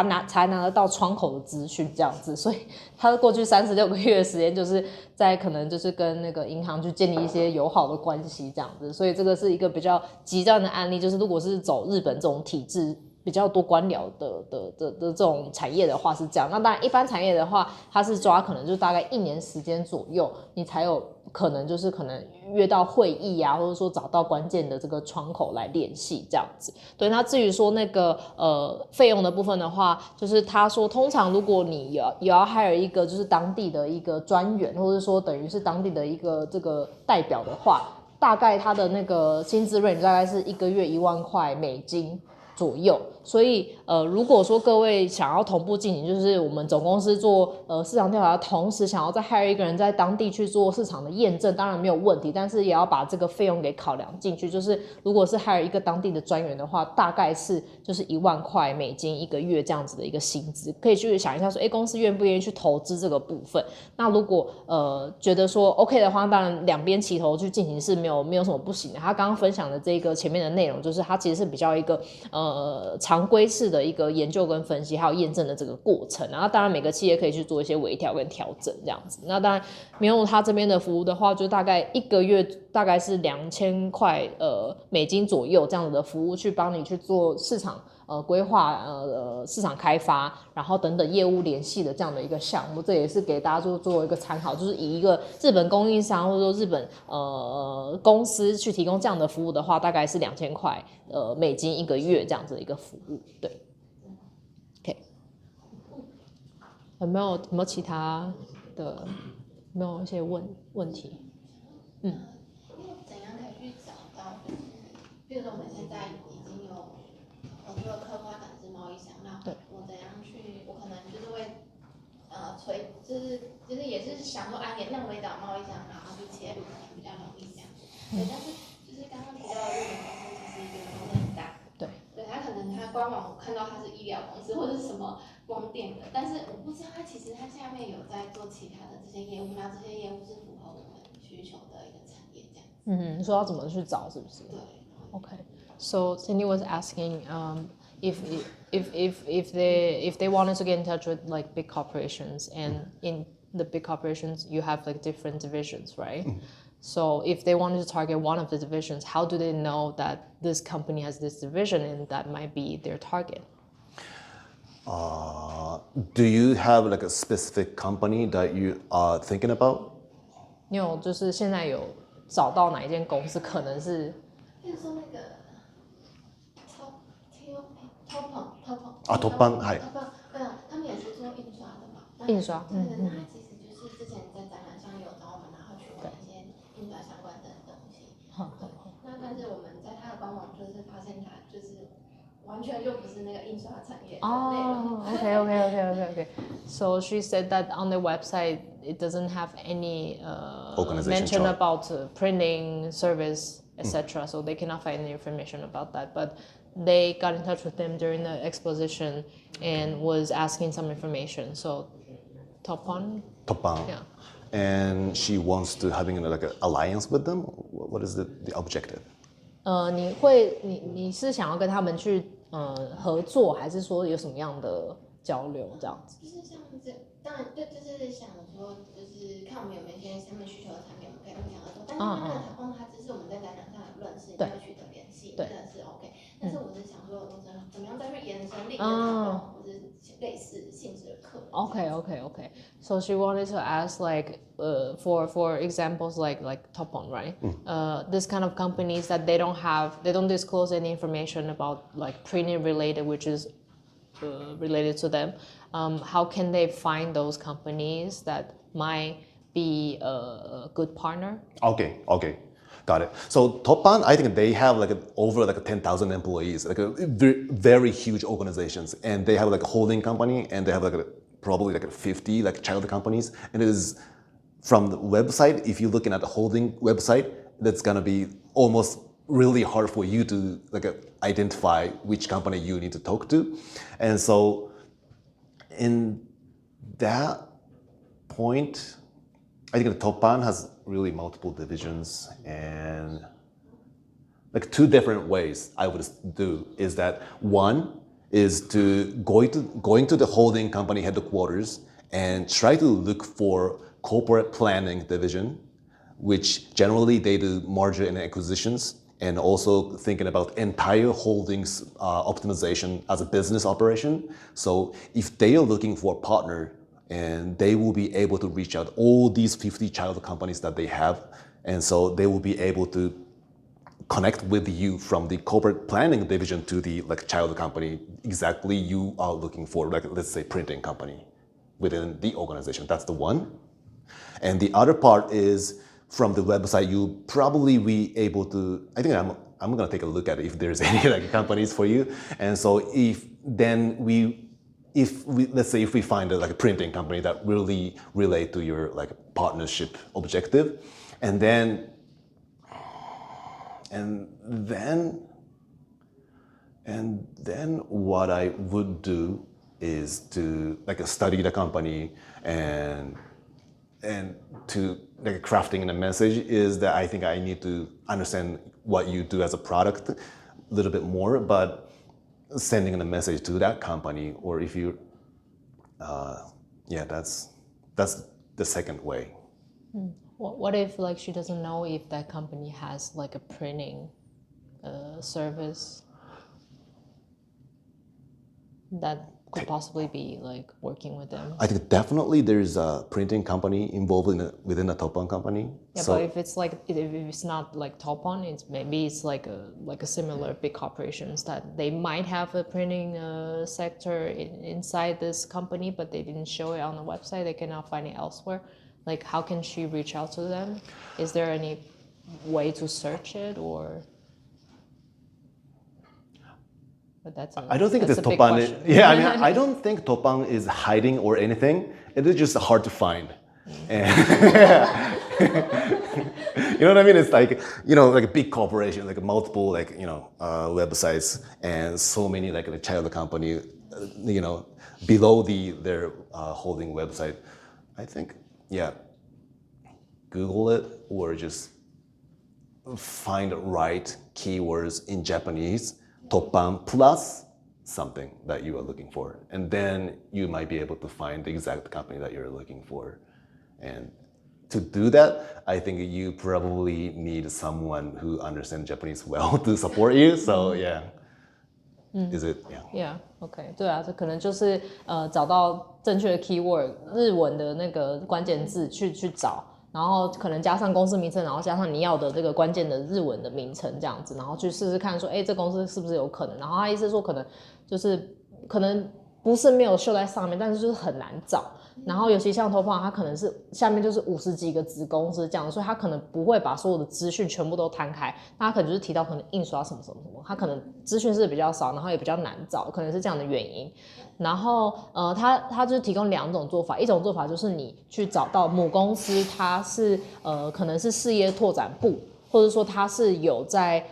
拿得到窗口的资讯这样子。所以他过去36个月的时间，就是在可能就是跟那个银行去建立一些友好的关系这样子。所以这个是一个比较极端的案例，就是如果是走日本这种体制比较多官僚的这种产业的话是这样，那当然一般产业的话，它是抓可能就大概1年时间左右，你才有可能就是可能约到会议啊，或者说找到关键的这个窗口来联系这样子。对，那至于说那个费用的部分的话，就是他说通常如果你要 hire 一个就是当地的一个专员，或者说等于是当地的一个这个代表的话，大概他的那个薪资 range 大概是1个月1万块美金。左右，所以如果说各位想要同步进行，就是我们总公司做市场调查的同时，想要再 hire 一个人在当地去做市场的验证，当然没有问题，但是也要把这个费用给考量进去。就是如果是 hire 一个当地的专员的话，大概是就是$10,000一个月这样子的一个薪资，可以去想一下说，公司愿不愿意去投资这个部分？那如果觉得说 OK 的话，当然两边齐头去进行是没有什么不行的。他刚刚分享的这个前面的内容，就是它其实是比较一个常规式的一个研究跟分析，还有验证的这个过程。然后当然每个企业可以去做一些微调跟调整这样子。那当然没有他这边的服务的话，就大概一个月大概是$2,000左右这样子的服务，去帮你去做市场规划市场开发，然后等等业务联系的这样的一个项目。这也是给大家做一个参考，就是以一个日本供应商或者说日本公司去提供这样的服务的话，大概是$2,000一个月这样子的一个服务。对 ，OK， 有没有其他的？没有一些问题？怎样可以去找到？就是，比如说我们现在已经有合作的客户，他可能是贸易商，那我怎样去？我可能就是会就是也是想说，那我也找贸易商，然后去切入，可能比较容易这样。对，但是就是刚刚提到的日本公司，其实规模很大。对，他可能他官网我看到他是医疗公司或者是什么光电的，但是我不知道他其实他下面有在做其他的这些业务，那这些业务是符合我们需求的一个产业这样。你说要怎么去找，是不是？对。Okay. So Cindy was asking if they wanted to get in touch with like big corporations, and in the big corporations you have like different divisions, right? So if they wanted to target one of the divisions, how do they know that this company has this division and that might be their target? Do you have like a specific company that you are thinking about? 你有就是现在有找到哪一间公司可能是？比如说那个Toppan はい。他们也是做印刷的嘛。印刷，对，那他其实就是之前在展览上有找我们，然后去问一些印刷相关的东西。那但是我们在他的官网就是发现他就是完全就不是那个印刷产业的内容。Okay. So she said that on the website it doesn't have any mention about printing service, etc. So they cannot find any information about that. But they got in touch with them during the exposition and was asking some information. So Toppan. Yeah. And she wants to having like an alliance with them. What is the objective? 你是想要跟他们去合作，还是说有什么样的交流这样子？就是像这，当然对，就是想说，就是看我们有没有一些他们需求的产品，我们可以分享合作。但是他只是我们在展览上有认识，要取得联系，这是 OK。但是我是想说，我怎么样再去延伸另一个活动，或者类似性质的课。Okay. So she wanted to ask like for examples like Toppan, right? This kind of companies that they don't disclose any information about like printing related, which is related to them. How can they find those companies that might be a good partner? Okay. Got it. So Toppan, I think they have like over like 10,000 employees, like a very huge organizations, and they have like a holding company, and they have like probably like 50 like child companies. And it is from the website. If you're looking at the holding website, that's gonna be almost really hard for you to like identify which company you need to talk to. And so in that point, I think the Toppan has really multiple divisions, and like two different ways I would do is that one is to going to the holding company headquarters and try to look for corporate planning division, which generally they do merger and acquisitions, and also thinking about entire holdings optimization as a business operation. So if they are looking for a partner, and they will be able to reach out all these 50 child companies that they have, and so they will be able to connect with you from the corporate planning division to the like child company exactly you are looking for, like let's say printing company within the organization. That's the one. And the other part is from the website, you probably be able to, I think I'm gonna take a look at it if there's any like companies for you. And so let's say if we find a printing company that really relate to your like partnership objective, and then what I would do is to like study the company and to like crafting the message is that I think I need to understand what you do as a product a little bit more, but sending the message to that company, or if you, that's the second way. What if like she doesn't know if that company has like a printing service that could possibly be like working with them? I think definitely there's a printing company involved within a Topon company. Yeah, so, but if it's like if it's not like Topon, it's like a similar big corporations that they might have a printing sector inside this company, but they didn't show it on the website. They cannot find it elsewhere. Like, how can she reach out to them? Is there any way to search it or? But I don't think that's it's a big Topon. question. Yeah, I mean, I don't think Topon is hiding or anything. It is just hard to find. And you know what I mean? It's like, like a big corporation, like multiple, websites and so many like a child company, below their holding website. I think, Google it or just find the right keywords in Japanese, Toppan plus something that you are looking for. And then you might be able to find the exact company that you're looking for. And to do that, I think you probably need someone who understands Japanese well to support you. So is it? OK， 对啊，这可能就是找到正确的 keyword 日文的那个关键字去找，然后可能加上公司名称，然后加上你要的这个关键的日文的名称这样子，然后去试试看说，这公司是不是有可能？然后他意思说可能不是没有秀在上面，但是就是很难找。然后尤其像Topon，它可能是下面就是50几个子公司这样，所以它可能不会把所有的资讯全部都摊开，它可能就是提到可能印刷什么什么什么，它可能资讯是比较少，然后也比较难找，可能是这样的原因。然后它就是提供2种做法，一种做法就是你去找到母公司，它是可能是事业拓展部。或者说它是有在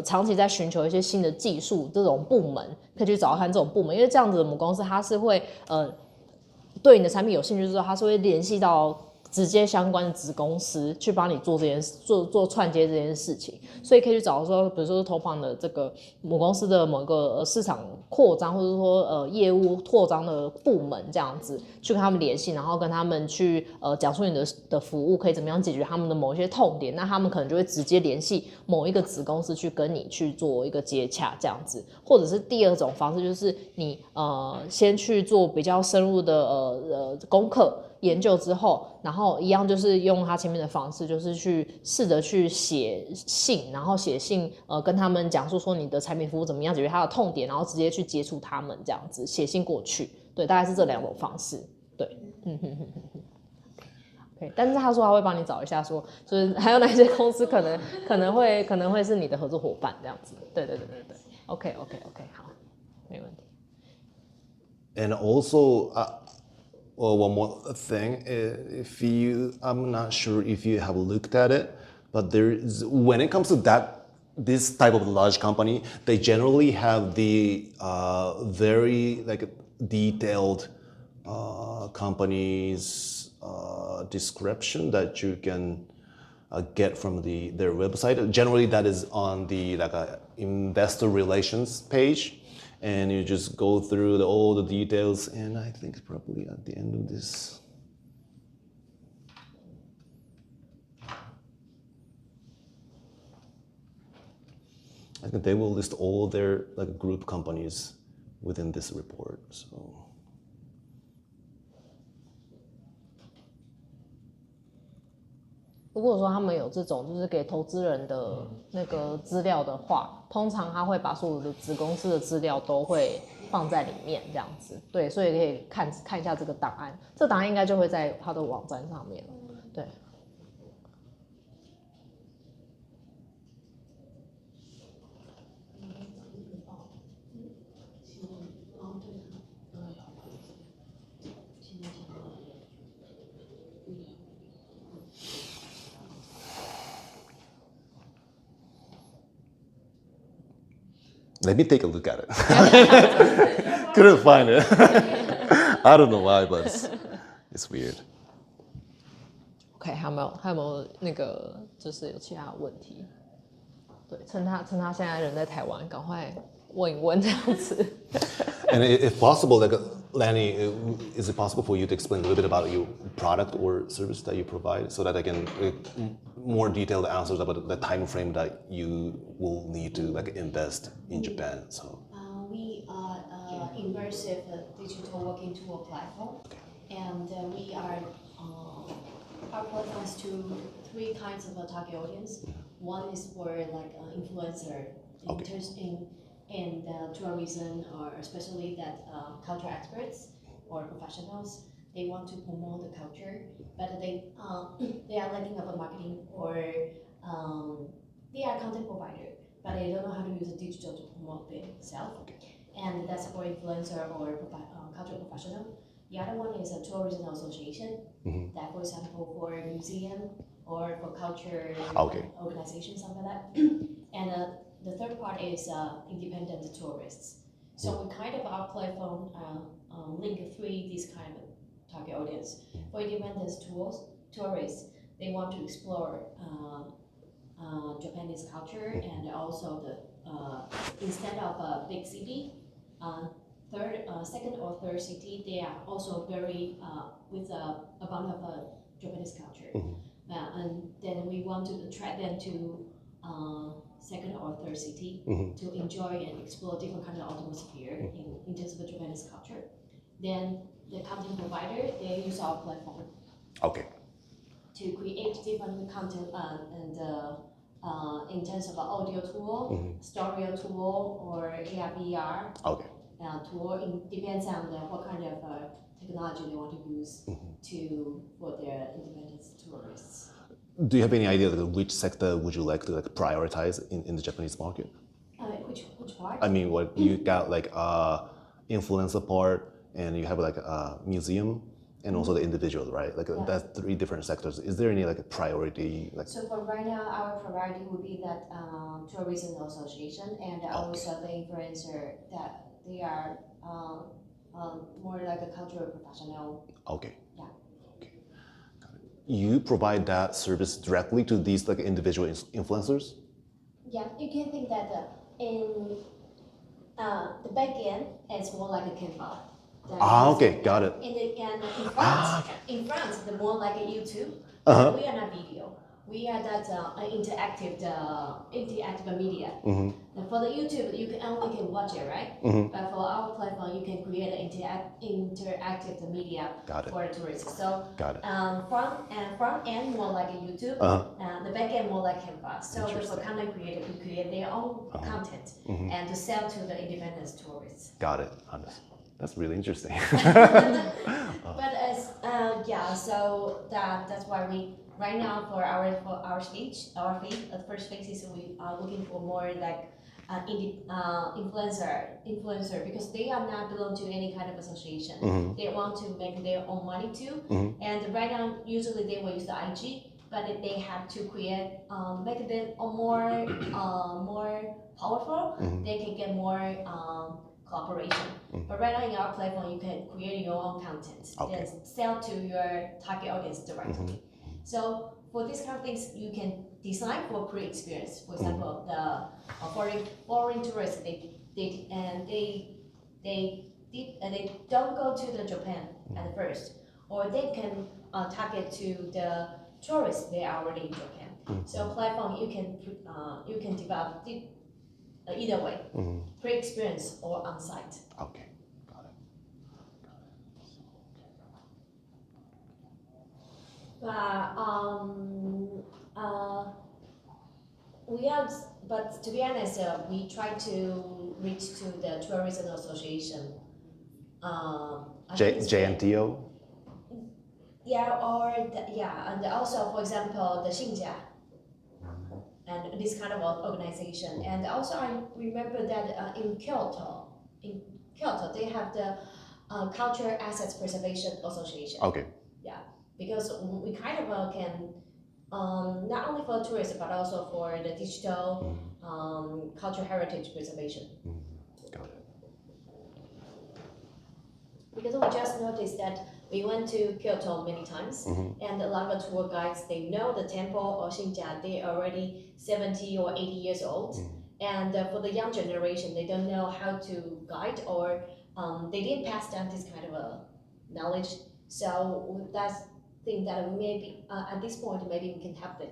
长期在寻求一些新的技术这种部门，可以去找看这种部门，因为这样子的母公司它是会对你的产品有兴趣之后，它是会联系到直接相关的子公司去帮你做这件事，做串接这件事情，所以可以去找说，比如说Topon的这个母公司的某个市场扩张，或者说业务扩张的部门这样子，去跟他们联系，然后跟他们去讲述你的服务可以怎么样解决他们的某一些痛点，那他们可能就会直接联系某一个子公司去跟你去做一个接洽这样子，或者是第二种方式就是你先去做比较深入的功课。研究之后，然后一样就是用他前面的方式，就是去试着去写信，然后写信跟他们讲述说你的产品服务怎么样解决他的痛点，然后直接去接触他们这样子，写信过去，对，大概是这2种方式，对，OK， 但是他说他会帮你找一下说，就是还有哪些公司可能会是你的合作伙伴这样子，对 ，OK， 好，没问题。And also, one more thing, I'm not sure if you have looked at it, but when it comes to this type of large company, they generally have the very detailed company's description that you can get from their website. Generally, that is on the investor relations page. And you just go through all the details, and I think probably at the end of this, I think they will list all their group companies within this report. So. 如果说他们有这种就是给投资人的那个资料的话，通常他会把所有的子公司的资料都会放在里面这样子，对，所以可以看一下这个档案，这档案应该就会在他的网站上面了，对。Let me take a look at it. Couldn't find it. I don't know why, but it's weird. OK，还有没有那个就是有其他问题？对，趁他现在人在台湾，赶快问一问这样子。And if possible, like Lanny, is it possible for you to explain a little bit about your product or service that you provide, so that I can more detailed answers about the time frame that you will need to like invest in Japan? So We are immersive digital working tool platform, and we are our platform is to three kinds of target audience. One is for like influencer in the tourism, or especially that culture experts or professionals. They want to promote the culture, but they are lacking of a marketing, or they are content provider, but they don't know how to use digital to promote themselves. And that's for influencer or cultural professional. The other one is a tourism association, that, for example, for museum or for culture organization, something like that. And the third part is independent tourists. So we kind of our platform link these kind of target audience. For independent tourists, they want to explore Japanese culture, and also the instead of a big city, second or third city, they are also very with a bunch of Japanese culture. And then we want to attract them to second or third city to enjoy and explore different kind of atmosphere in terms of the Japanese culture. Then the content provider, they use our platform to create different content and in terms of audio tool, story tool, or AR VR tool. It depends on what kind of technology they want to use for their independent tourists. Do you have any idea which sector would you like to like prioritize in the Japanese market? Which part? I mean, what you got like influencer part, and you have like a museum, and also the individual, right? Like that's three different sectors. Is there any like a priority? Like so for right now, our priority would be that tourism association, and also the influencer, that they are more like a cultural professional. Okay. Yeah. Okay. You provide that service directly to these like individual influencers? Yeah, you can think that in the back end, it's more like a Canva. Okay, got it. In front, the more like a YouTube. We are not video. We are that interactive media. And for the YouTube, you can only watch it, right? But for our platform, you can create an interactive media for the tourists. So front end more like a YouTube, the back end more like Canva. So for content creator to create their own content and to sell to the independent tourists. Got it. That's really interesting. But as so that's why we right now for our first phase is we are looking for more like influencer, because they are not belong to any kind of association. They want to make their own money too. And right now usually they will use the IG, but they have to create make them more powerful. They can get more cooperation. But right now in our platform, you can create your own content and sell to your target audience directly. So for these kind of things, you can design for pre-experience. For example, the foreign tourists, they don't go to the Japan at first, or they can target to the tourists they are already in Japan. So platform you can develop either way, pre-experience or on-site. Okay, got it. But to be honest, we try to reach to the tourism association. JNTO? Yeah, and also, for example, the Xinjia and this kind of organization. And also, I remember that in Kyoto, they have the Culture Assets Preservation Association. Okay. Yeah, because we kind of can not only for tourists but also for the digital cultural heritage preservation. Got it. Because we just noticed that we went to Kyoto many times, and a lot of tour guides, they know the temple or Xinjia, they're already 70 or 80 years old. And for the young generation, they don't know how to guide, or they didn't pass down this kind of a knowledge. So that's thing that we maybe at this point maybe we can help them,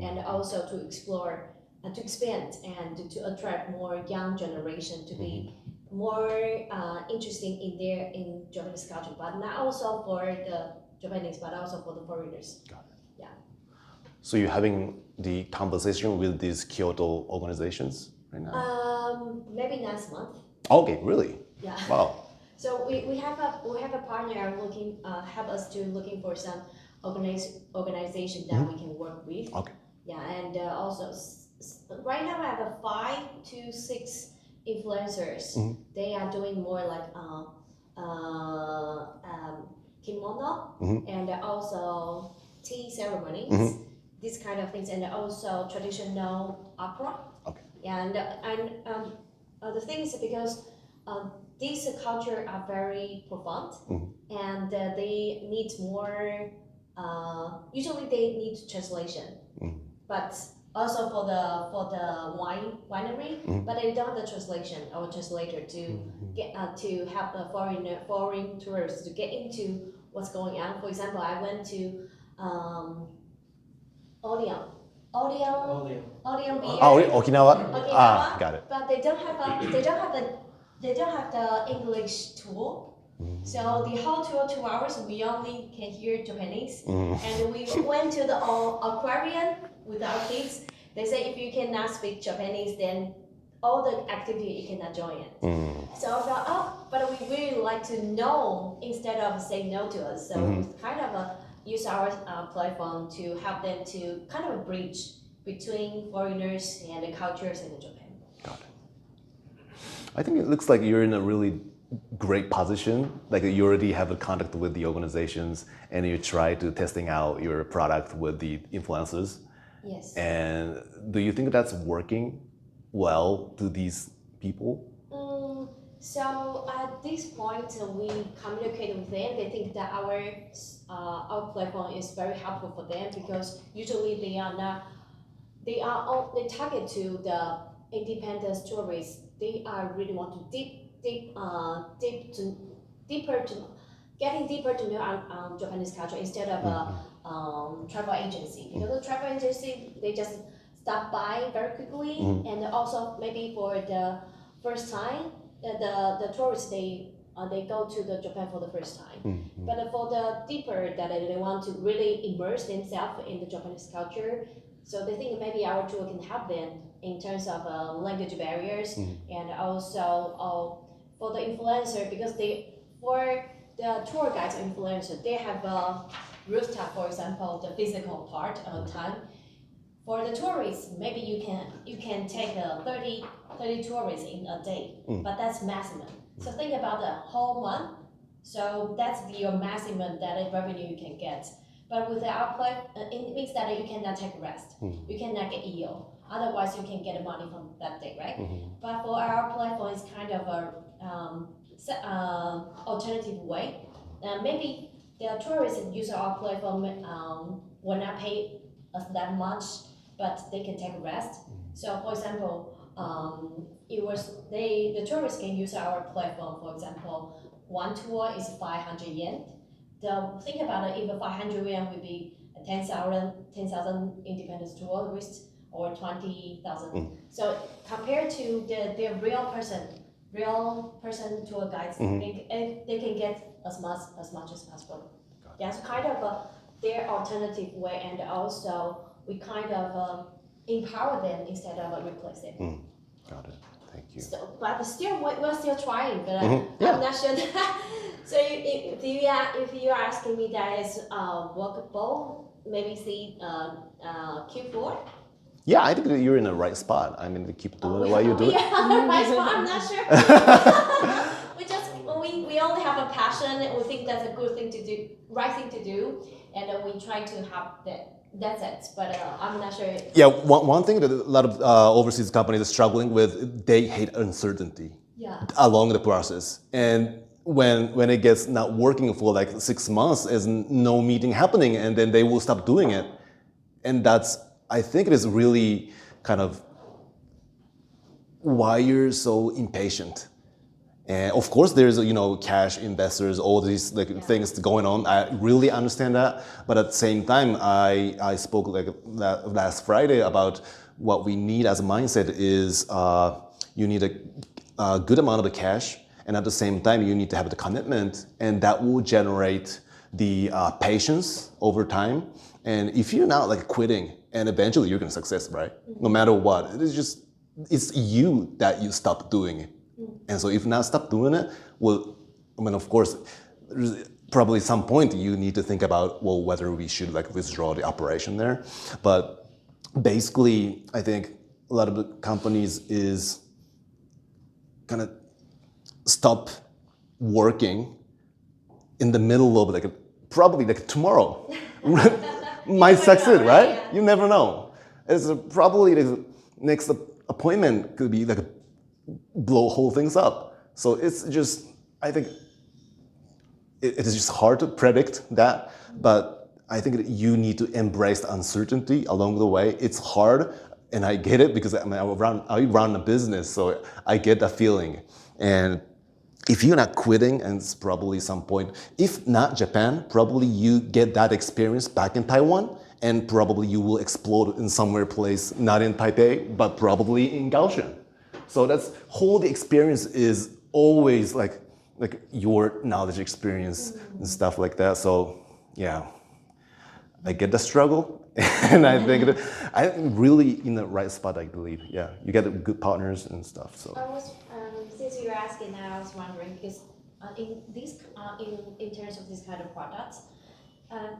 and also to explore and to expand and to attract more young generation to be more interesting in Japanese culture, but not also for the Japanese, but also for the foreigners. Got it. Yeah. So you're having the conversation with these Kyoto organizations right now? Maybe next month. Okay, really? Yeah. Wow. So we have a partner looking help us to looking for some organization that we can work with. Okay. Yeah, and also right now I have 5 to 6 influencers. They are doing more like kimono and also tea ceremonies, these kind of things, and also traditional opera. Okay. And the thing is because these culture are very profound, and they need more. Usually they need translation, but also for the winery, but they don't have the translation or translator to get to help the foreign tourists to get into what's going on. For example, I went to Odeon beer. Oh, really? Okinawa? Ah, got it. But they don't have the English tour. So the whole tour 2 hours we only can hear Japanese, and we went to the aquarium with our kids. They say if you cannot speak Japanese, then all the activity you cannot join it. So I thought, but we really like to know instead of saying no to us. So we kind of use our platform to help them to kind of a bridge between foreigners and the cultures in Japan. Got it. I think it looks like you're in a really great position. Like you already have a contact with the organizations, and you try to testing out your product with the influencers. Yes. And do you think that's working well to these people? So at this point, we communicate with them. They think that our platform is very helpful for them because usually they target to the independent tourists. They are really want to getting deeper to know Japanese culture instead of a travel agency. Because the travel agency, they just stop by very quickly, and also maybe for the first time, the tourists they go to the Japan for the first time. But for the deeper that they want to really immerse themselves in the Japanese culture, so they think maybe our tour can help them in terms of language barriers, and also for the influencer, because for the tour guides or influencer, they have a rooftop, for example, the physical part of the time. For the tourists, maybe you can take 30 tourists in a day, but that's maximum. So think about the whole month. So that's your maximum that revenue you can get. But with our platform, it means that you cannot take rest. You cannot get ill. Otherwise, you can get money from that day, right? But for our platform, it's kind of a alternative way. Maybe the tourists use our platform will not pay us that much, but they can take a rest. So, for example, the tourists can use our platform. For example, one tour is 500 yen. Think about it, if 500 yen would be 10,000 independent tourists or 20,000. So compared to the real person tour guides, they can get as much as possible. Yeah, it's kind of their alternative way, and also we kind of empower them instead of replace them. Got it. Thank you. So, but still, we're still trying, but Yeah. I'm not sure. So if you are asking me that is workable, maybe see Q4. Yeah, I think that you're in the right spot. I mean, to keep doing what you do. Yeah, right spot, I'm not sure. we we only have a passion, and we think that's a good thing to do, right thing to do, and we try to have that. That's it. But I'm not sure. Yeah, one thing that a lot of overseas companies are struggling with, they hate uncertainty Yeah. along the process. And when it gets not working for like 6 months, is no meeting happening, and then they will stop doing it. And that's, I think it is really kind of why you're so impatient. And of course, there's cash investors, all these things going on. I really understand that, but at the same time, I spoke like last Friday about what we need as a mindset is you need a good amount of the cash, and at the same time, you need to have the commitment, and that will generate the patience over time. And if you're not like quitting, and eventually you're gonna success, right? No matter what, it's you that you stop doing it. And so if not stop doing it, well, I mean, of course, there's probably some point you need to think about, well, whether we should like withdraw the operation there. But basically, I think a lot of the companies is kind of stop working in the middle of like probably like tomorrow might succeed, right? Yeah. You never know. It's probably the next appointment could be like blow whole things up. So it's just, I think it is just hard to predict that, but I think that you need to embrace the uncertainty along the way. It's hard, and I get it because I mean, I run a business, so I get that feeling. And if you're not quitting, and it's probably some point, if not Japan, probably you get that experience back in Taiwan, and probably you will explode in somewhere place, not in Taipei, but probably in Kaohsiung. So that's whole the experience is always like your knowledge experience and stuff like that. So yeah, I get the struggle, and I think that I'm really in the right spot. I believe, yeah, you get good partners and stuff. So I was since you're asking that, I was wondering because in terms of this kind of products,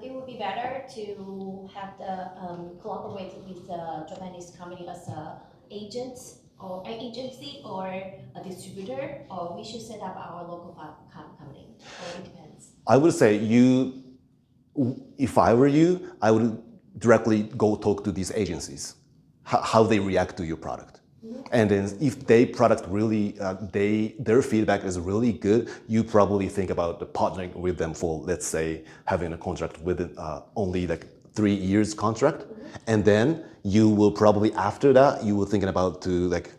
it would be better to have the collaborate with the Japanese company as a agent or an agency or a distributor, or we should set up our local company, or it depends. I would say if I were you, I would directly go talk to these agencies, how they react to your product. And then if their product really, their feedback is really good, you probably think about partnering with them for, let's say, having a contract with only like 3 years contract. And then you will probably, after that, you will thinking about to like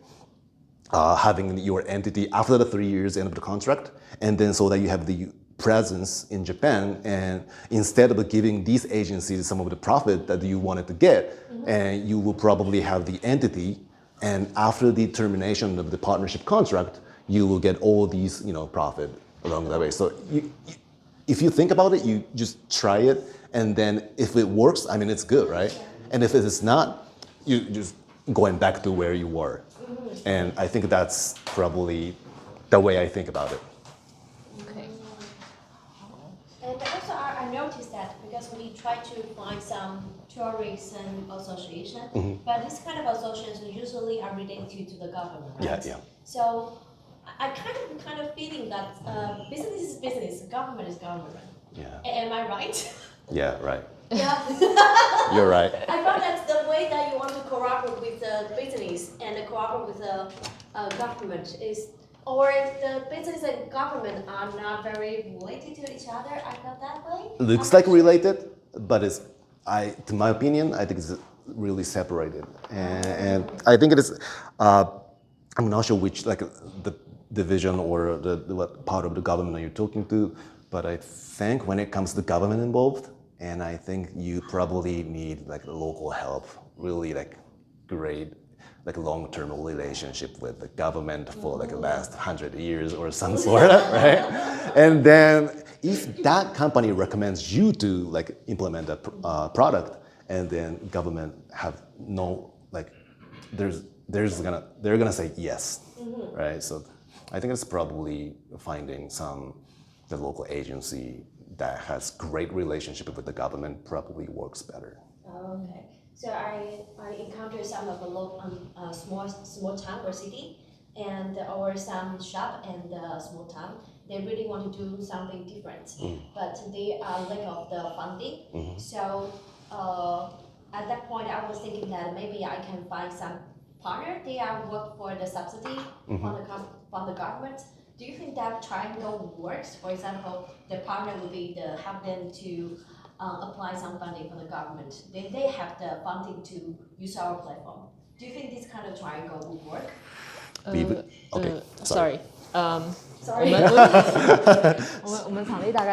having your entity after the 3 years end of the contract. And then so that you have the presence in Japan, and instead of giving these agencies some of the profit that you wanted to get, and you will probably have the entity, and after the termination of the partnership contract, you will get all these profit along that way. So if you think about it, you just try it, and then if it works, I mean, it's good, right? And if it is not, you just going back to where you were. And I think that's probably the way I think about it. Okay. And also, I noticed that because we try to find some tourism association, but this kind of associations usually are related to the government, right? Yeah. So I kind of feeling that business is business, government is government. Yeah. Am I right? Yeah, right. Yeah. You're right. I found that's the way that you want to cooperate with the business and cooperate with the government is, or the business and government are not very related to each other. I felt that way. Looks like related, but to my opinion, I think it's really separated. And I think it is, I'm not sure which, like the division or what part of the government you're talking to, but I think when it comes to government involved, and I think you probably need like local help, really like great, like long-term relationship with the government for like the last 100 years or some sort of, right? And then if that company recommends you to like implement a product, and then government have no like, they're gonna say yes, right? So I think it's probably finding the local agency that has great relationship with the government probably works better. Oh, okay. So I encountered some of the local small town or city, and or some shop and small town. they really want to do something different, but they are lack of the funding. So at that point, I was thinking that maybe I can find some partner. They are work for the subsidy from the government. Do you think that triangle works? For example, the partner would be the help them to apply some funding from the government. Then they have the funding to use our platform. Do you think this kind of triangle would work? Okay, sorry. sorry， Sorry. 我们场地大概。